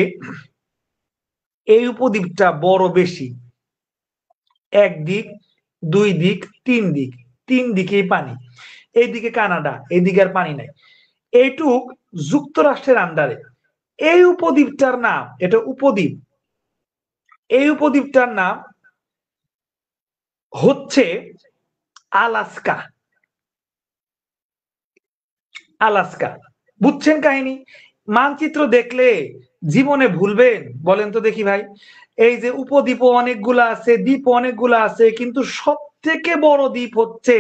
এই উপদ্বীপটা বড় বেশি। এক দিক, দুই দিক, তিন দিক, তিন দিকেই পানি। এইদিকে কানাডা, এইদিকে আর পানি নাই। এইটুক যুক্তরাষ্ট্রের আন্ডারে। এই উপদ্বীপটার নাম, এটা উপদ্বীপ, এই উপদ্বীপটার নাম হচ্ছে আলাস্কা। আলাস্কা, বুঝছেন কাহিনী? মানচিত্র দেখলে জীবনে ভুলবেন? বলেন তো দেখি ভাই। এই যে উপদ্বীপ অনেকগুলা আছে, দ্বীপ অনেকগুলা আছে, কিন্তু সব থেকে বড় দ্বীপ হচ্ছে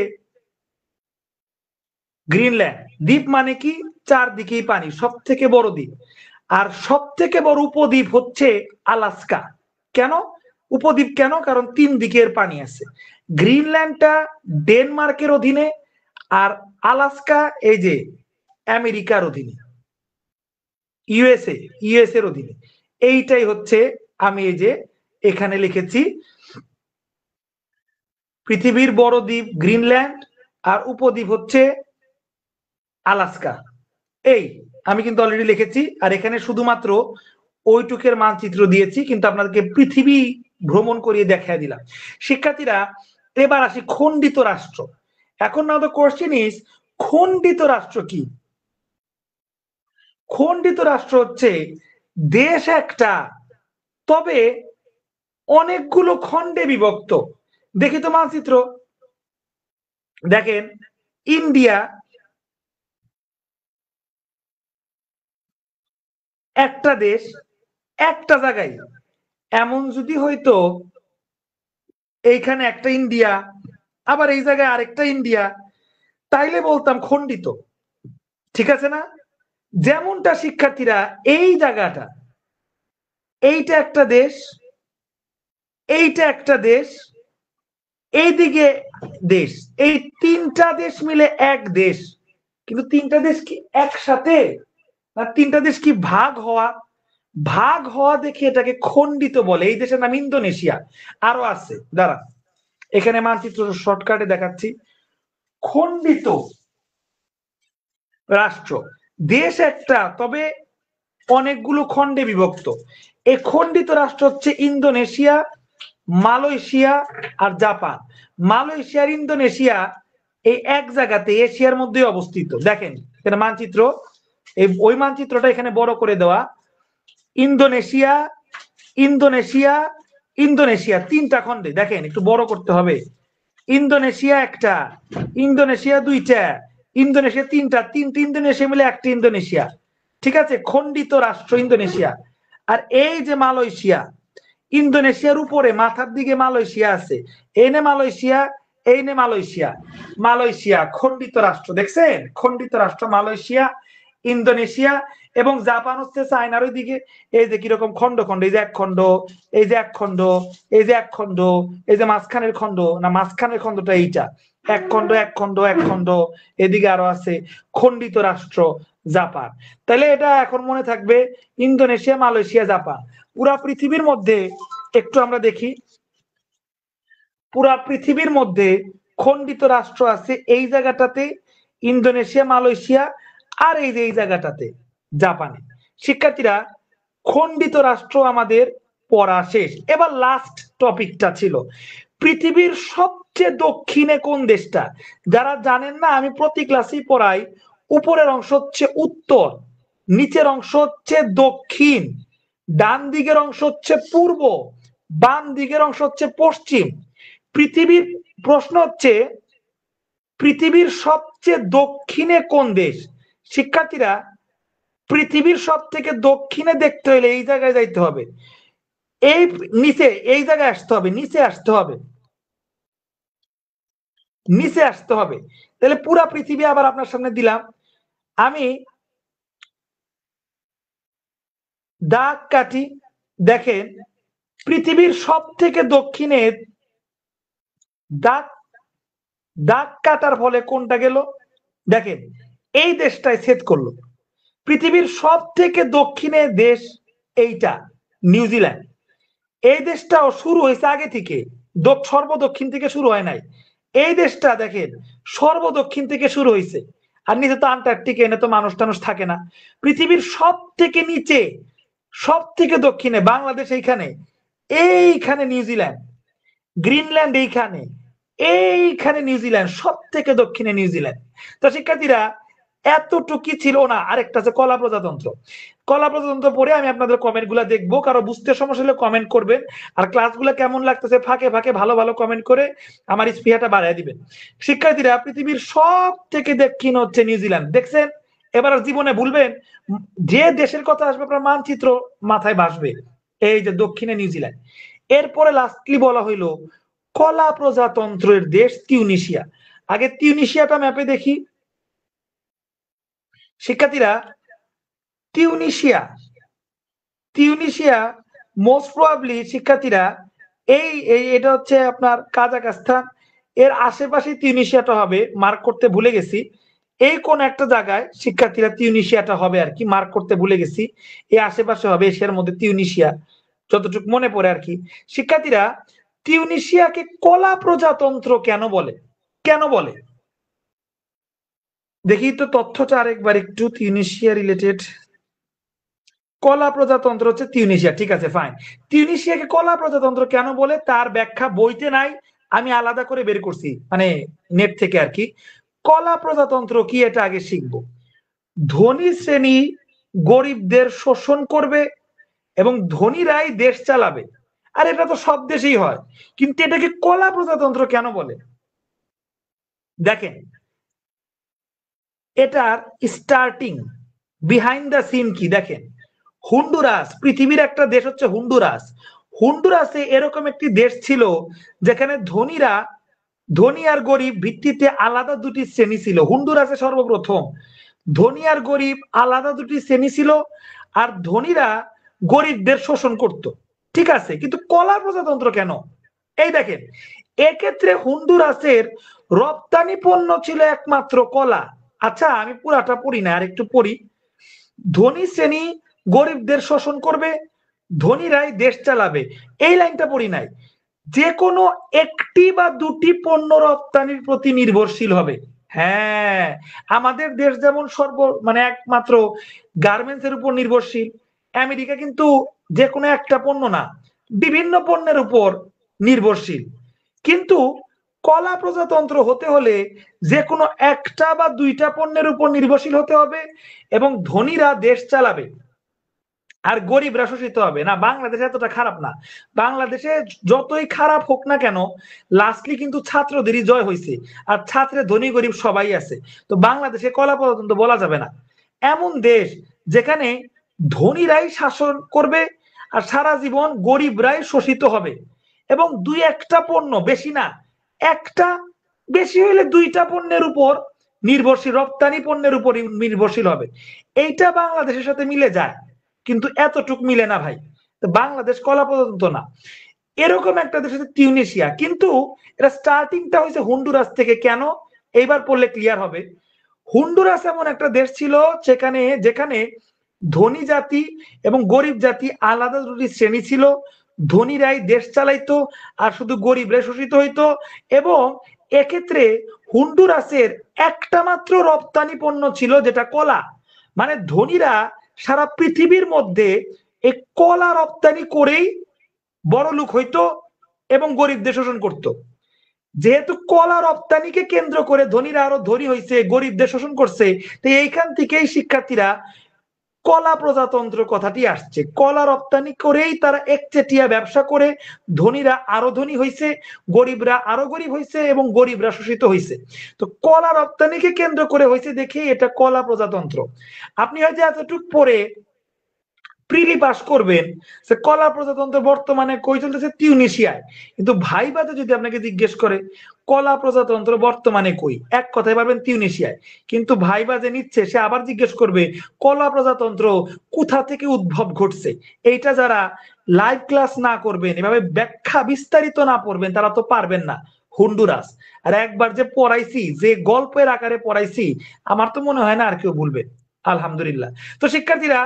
গ্রিনল্যান্ড। দ্বীপ মানে কি? চারদিকেই পানি, সব থেকে বড় দ্বীপ। আর সব থেকে বড় উপদ্বীপ হচ্ছে আলাস্কা। কেন উপদ্বীপ? কেন? কারণ 3 দিকের পানি আছে। গ্রিনল্যান্ডটা ডেনমার্কের অধীনে, আর আলাস্কা এই যে আমেরিকার অধীনে, ইউএস এর অধীনে। এইটাই হচ্ছে, আমি এই যে এখানে লিখেছি, পৃথিবীর বড় দ্বীপ গ্রিনল্যান্ড, আর উপদ্বীপ হচ্ছে আলাস্কা। এই আমি কিন্তু অলরেডি লিখেছি, আর এখানে শুধুমাত্র ওইটুকের মানচিত্র দিয়েছি, কিন্তু আপনাদেরকে পৃথিবী ভ্রমণ করিয়ে দেখাই দিলাম। শিক্ষার্থীরা, এবার আসি খণ্ডিত রাষ্ট্র। এখন নাও দ্য কোশ্চেন ইজ, খণ্ডিত রাষ্ট্র কি? খণ্ডিত রাষ্ট্র হচ্ছে দেশ একটা, তবে অনেকগুলো খণ্ডে বিভক্ত। দেখি তো মানচিত্র, দেখেন ইন্ডিয়া একটা দেশ, একটা জায়গায়। এমন যদি হইতো এইখানে একটা ইন্ডিয়া, আবার এই জায়গায় আরেকটা ইন্ডিয়া, তাইলে বলতাম খণ্ডিত। ঠিক আছে না? যেমনটা শিক্ষার্থীরা, এই জায়গাটা, এইটা একটা দেশ, এইটা একটা দেশ, এইদিকে দেশ, এই 3টা দেশ মিলে এক দেশ। কিন্তু 3টা দেশ কি একসাথে, না 3টা দেশ কি ভাগ হওয়া? ভাগ হওয়া দেখে এটাকে খণ্ডিত বলে। এই দেশের নাম ইন্দোনেশিয়া। আরো আছে, দাঁড়া, এখানে মানচিত্র শর্টকাটে দেখাচ্ছি। খণ্ডিত রাষ্ট্র, দেশ একটা, তবে অনেকগুলো খণ্ডে বিভক্ত। এই খণ্ডিত রাষ্ট্র হচ্ছে ইন্দোনেশিয়া, মালয়েশিয়া আর জাপান। মালয়েশিয়া আর ইন্দোনেশিয়া এই এক জায়গাতে এশিয়ার মধ্যে অবস্থিত। দেখেন এখানে মানচিত্র, ওই মানচিত্রটা এখানে বড় করে দেওয়া। ইন্দোনেশিয়া, ইন্দোনেশিয়া, ইন্দোনেশিয়া 3টা খণ্ডে। দেখেন একটু বড় করতে হবে। ইন্দোনেশিয়া একটা, ইন্দোনেশিয়া 2টা, ইন্দোনেশিয়া 3টা, 3টে ইন্দোনেশিয়া মিলে একটা ইন্দোনেশিয়া। ঠিক আছে, খণ্ডিত রাষ্ট্র ইন্দোনেশিয়া। আর এই যে মালয়েশিয়া, ইন্দোনেশিয়ার উপরে মাথার দিকে মালয়েশিয়া আছে। এই নে মালয়েশিয়া, এই নে মালয়েশিয়া। মালয়েশিয়া খণ্ডিত রাষ্ট্র, দেখছেন? খণ্ডিত রাষ্ট্র মালয়েশিয়া, ইন্দোনেশিয়া। এবং জাপান হচ্ছে চায়নার ওইদিকে। এই যে কিরকম খণ্ড খণ্ড, এই যে এক খণ্ড, এই যে এক খণ্ড, এই যে এক খণ্ড, এই যে মাঝখানের খণ্ড, না মাঝখানের খণ্ডটা এইটা, এক খণ্ড এক খণ্ড এক খণ্ড। এদিকে আরো আছে খণ্ডিত রাষ্ট্র জাপান। তাহলে এটা এখন মনে থাকবে, ইন্দোনেশিয়া, মালয়েশিয়া, জাপান। পুরা পৃথিবীর মধ্যে একটু আমরা দেখি, পুরা পৃথিবীর মধ্যে খণ্ডিত রাষ্ট্র আছে এই জায়গাটাতে ইন্দোনেশিয়া, মালয়েশিয়া, আর এই যে এই জায়গাটাতে জাপানে। শিক্ষার্থীরা, খণ্ডিত রাষ্ট্র আমাদের পড়া শেষ। এবার লাস্ট টপিকটা ছিল পৃথিবীর সবচেয়ে দক্ষিণে কোন দেশটা। যারা জানেন না, আমি প্রতি ক্লাসেই পড়াই, উপরের অংশ হচ্ছে উত্তর, নিচের অংশ হচ্ছে দক্ষিণ, ডান দিকের অংশ হচ্ছে পূর্ব, বাম দিকের অংশ হচ্ছে পশ্চিম। পৃথিবীর প্রশ্ন হচ্ছে পৃথিবীর সবচেয়ে দক্ষিণে কোন দেশ। শিক্ষার্থীরা, পৃথিবীর সব থেকে দক্ষিণে দেখতে হলে এই জায়গায় যাইতে হবে, এই নিচে, এই জায়গায় আসতে হবে, নিচে আসতে হবে, নিচে আসতে হবে। তাহলে পুরা পৃথিবী আবার আপনার সামনে দিলাম আমি, দাগ কাটি। দেখেন পৃথিবীর সব থেকে দক্ষিণে দাগ, দাগ কাটার ফলে কোনটা গেল? দেখেন এই দেশটায় ছেদ করলো। পৃথিবীর সব থেকে দক্ষিণে দেশ এইটা, নিউজিল্যান্ড। এই দেশটাও শুরু হয়েছে আগে থেকে, সর্বদক্ষিণ থেকে শুরু হয় নাই। এই দেশটা দেখেন সর্বদক্ষিণ থেকে শুরু হয়েছে। আর নিচে তো আন্টার্কটিকা, এনে তো মানুষ টানুষ থাকে না। পৃথিবীর সব থেকে নিচে, সব থেকে দক্ষিণে বাংলাদেশ, এইখানে, এইখানে নিউজিল্যান্ড, গ্রিনল্যান্ড এইখানে, এইখানে নিউজিল্যান্ড, সব থেকে দক্ষিণে নিউজিল্যান্ড। তো শিক্ষার্থীরা, এতটুকু ছিল না, আরেকটা আছে কলা প্রজাতন্ত্র। কলা প্রজাতন্ত্র পড়ে আমি আপনাদের কমেন্ট গুলা দেখবো, কারো বুঝতে সমস্যা হলে কমেন্ট করবেন। আর ক্লাসগুলো কেমন লাগতেছে ফাঁকে ফাঁকে ভালো ভালো কমেন্ট করে আমার স্পৃহাটা বাড়ায় দিবেন। শিক্ষার্থীরা, পৃথিবীর সব থেকে দক্ষিণ হচ্ছে নিউজিল্যান্ড, দেখছেন এবার আর জীবনে ভুলবেন? যে দেশের কথা আসবে আপনার মানচিত্র মাথায় ভাসবে, এই যে দক্ষিণে নিউজিল্যান্ড। এরপরে লাস্টলি বলা হইল কলা প্রজাতন্ত্রের দেশ তিউনিসিয়া। আগে তিউনিসিয়াটা ম্যাপে দেখি শিক্ষার্থীরা। তিউনিসিয়া, তিউনিসিয়া মোস্ট প্রবাবলি শিক্ষার্থীরা এটা হচ্ছে আপনার কাজাকস্তান, এর আশেপাশে তিউনিসিয়াটা হবে, মার্ক করতে ভুলে গেছি। এই কোন একটা জায়গায় শিক্ষার্থীরা তিউনিসিয়াটা হবে আর কি, মার্ক করতে ভুলে গেছি। এই আশেপাশে হবে, এশিয়ার মধ্যে তিউনিসিয়া, যতটুকু মনে পড়ে আর কি। শিক্ষার্থীরা, তিউনিসিয়াকে কলা প্রজাতন্ত্র কেন বলে? কেন বলে দেখি তো তথ্যটা আরেকবার একটু, তিউনিসিয়া রিলেটেড। কলা প্রজাতন্ত্র হচ্ছে তিউনিসিয়া, ঠিক আছে ফাইন। তিউনিসিয়াকে কলা প্রজাতন্ত্র কেন বলে তার ব্যাখ্যা বইতে নাই, আমি আলাদা করে বের করছি মানে নেট থেকে আর কি। কলা প্রজাতন্ত্র কি এটা আগে শিখবো। ধনী শ্রেণী গরিবদের শোষণ করবে এবং ধনীরাই দেশ চালাবে। আর এটা তো সব দেশেই হয়, কিন্তু এটাকে কলা প্রজাতন্ত্র কেন বলে? দেখেন, এটার স্টার্টিং বিহাইন্ড দ্য সিন কি দেখেন। হুন্ডুরাস, পৃথিবীর একটা দেশ হচ্ছে হুন্ডুরাস। হুন্ডুরাসে এরকম একটি দেশ ছিল যেখানে ধনীরা, ধনী আর গরিব ভিত্তিতে আলাদা দুটি শ্রেণী ছিল। হুন্ডুরাসে সর্বপ্রথম ধনী আর গরিব আলাদা দুটি শ্রেণী ছিল, আর ধনীরা গরিবদের শোষণ করত। ঠিক আছে, কিন্তু কলা প্রজাতন্ত্র কেন? এই দেখেন, এক্ষেত্রে হুন্ডুরাসের রপ্তানি পণ্য ছিল একমাত্র কলা। আচ্ছা আমি পুরাটা পড়ি না, আর একটু পড়ি। ধনী শ্রেণী গরিবদের শোষণ করবে, ধনীরাই দেশ চালাবে, এই লাইনটা পড়ি নাই। যে কোনো একটি বা দুটি পণ্য রপ্তানির প্রতি নির্ভরশীল হবে। হ্যাঁ, আমাদের দেশ যেমন মানে একমাত্র গার্মেন্টস এর উপর নির্ভরশীল, আমেরিকা কিন্তু যে কোনো একটা পণ্য না, বিভিন্ন পণ্যের উপর নির্ভরশীল। কিন্তু কলা প্রজাতন্ত্র হতে হলে যে কোনো একটা বা দুইটা পণ্যের উপর নির্ভরশীল হতে হবে এবং ধনীরা দেশ চালাবে আর গরিবরা শোষিত হবে। না, বাংলাদেশ এতটা খারাপ না। বাংলাদেশে যতই খারাপ হোক না কেন, লাস্টলি কিন্তু ছাত্রদেরই জয় হয়েছে, আর ছাত্রের ধনী গরিব সবাই আছে। তো বাংলাদেশে কলা প্রজাতন্ত্র বলা যাবে না। এমন দেশ যেখানে ধনীরাই শাসন করবে আর সারা জীবন গরিবরাই শোষিত হবে, এবং দুই একটা পণ্য, বেশি না, একটা, বেশি হইলে দুইটা পণ্যের উপর নির্ভরশীল, রপ্তানি পণ্যের উপর নির্ভরশীল হবে। এইটা বাংলাদেশের সাথে মিলে যায়, কিন্তু এতটুক মিলে না ভাই। বাংলাদেশ কলা প্রজাতন্ত্র না। এরকম একটা দেশ হচ্ছে তিউনিসিয়া, কিন্তু এটা স্টার্টিংটা হয়েছে হুন্ডুরাস থেকে। কেন? এইবার পড়লে ক্লিয়ার হবে। হুন্ডুরাস এমন একটা দেশ ছিল যেখানে যেখানে ধনী জাতি এবং গরিব জাতি আলাদা দুটি শ্রেণী ছিল। ধনীরাই দেশ চালাইতো আর শুধু গরিবরাই শোষিত হইতো। এবং এক্ষেত্রে হুন্ডুরাসের একটা মাত্র রপ্তানি পণ্য ছিল যেটা কলা। মানে ধনীরা সারা পৃথিবীর মধ্যে এই কলা রপ্তানি করেই বড় লোক হইতো এবং গরিবদের শোষণ করত। যেহেতু কলা রপ্তানিকে কেন্দ্র করে ধনীরা আরো ধনী হয়েছে, গরিবদের শোষণ করছে, তো এইখান থেকেই শিক্ষার্থীরা কলা প্রজাতন্ত্র কথাটি আসছে। কলা রপ্তানি করেই তারা একচেটিয়া ব্যবসা করে ধনীরা আরো ধনী হয়েছে, গরিবরা আরো গরিব হয়েছে এবং গরিবরা শোষিত হয়েছে। তো কলা রপ্তানিকে কেন্দ্র করে হয়েছে দেখে এটা কলা প্রজাতন্ত্র। আপনি হয়তো এতটুক পরে প্রিলি পাস করবেন যে কলা প্রজাতন্ত্র বর্তমানে কই চলতেছে, তিউনিসিয়ায়। কিন্তু ভাইবাতে যদি আপনাকে জিজ্ঞেস করে কলা প্রজাতন্ত্র বর্তমানে কই, এক কথায় পারবেন তিউনিসিয়ায়। কিন্তু ভাইবা যে নিচ্ছে সে আবার জিজ্ঞেস করবে কলা প্রজাতন্ত্র কোথা থেকে উদ্ভব ঘটছে। এইটা যারা লাইভ ক্লাস না করবেন, এভাবে ব্যাখ্যা বিস্তারিত না পড়বেন, তারা তো পারবেন না। হুন্ডুরাস আর একবার যে পড়াইছি, যে গল্পের আকারে পড়াইছি, আমার তো মনে হয় না আর কেউ ভুলবে। আলহামদুলিল্লাহ। তো শিক্ষার্থীরা,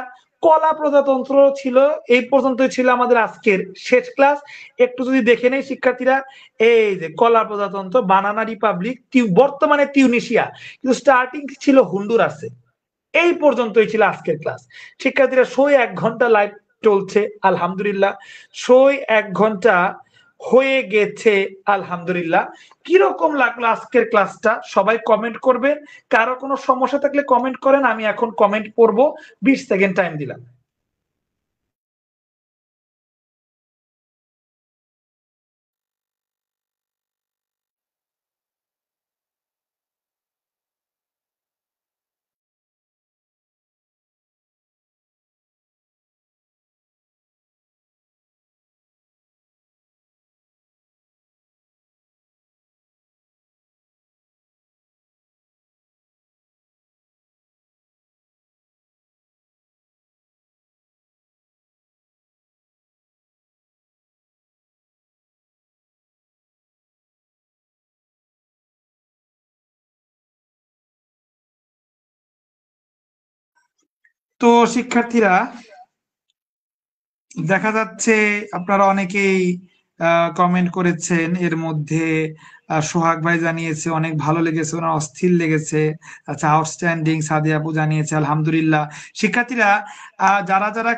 কলা প্রজাতন্ত্র ছিল, এই পর্যন্তই ছিল আমাদের আজকের শেষ ক্লাস। একটু যদি দেখে নেই শিক্ষার্থীরা, এই যে কলা প্রজাতন্ত্র, বানানা রিপাবলিক, বর্তমানে তিউনিসিয়া, কিন্তু স্টার্টিং ছিল হুন্ডুরাসে। এই পর্যন্তই ছিল আজকের ক্লাস। শিক্ষার্থীরা, 1.5 ঘন্টা লাইভ চলছে, আলহামদুলিল্লাহ। 1.5 ঘন্টা হয়ে গেছে, আলহামদুলিল্লাহ। কিরকম লাগলো আজকের ক্লাসটা সবাই কমেন্ট করবেন। কারো কোনো সমস্যা থাকলে কমেন্ট করেন, আমি এখন কমেন্ট পড়বো। 20 সেকেন্ড টাইম দিলাম। তো শিক্ষার্থীরা দেখা যাচ্ছে আপনারা অনেকেই কমেন্ট করেছেন, এর মধ্যে সোহাগ ভাই জানিয়েছে অনেক ভালো লেগেছে, ওনার অস্থির লেগেছে। আচ্ছা, আউটস্ট্যান্ডিং সাদিয়া আপু জানিয়েছে আলহামদুলিল্লাহ। শিক্ষার্থীরা যারা যারা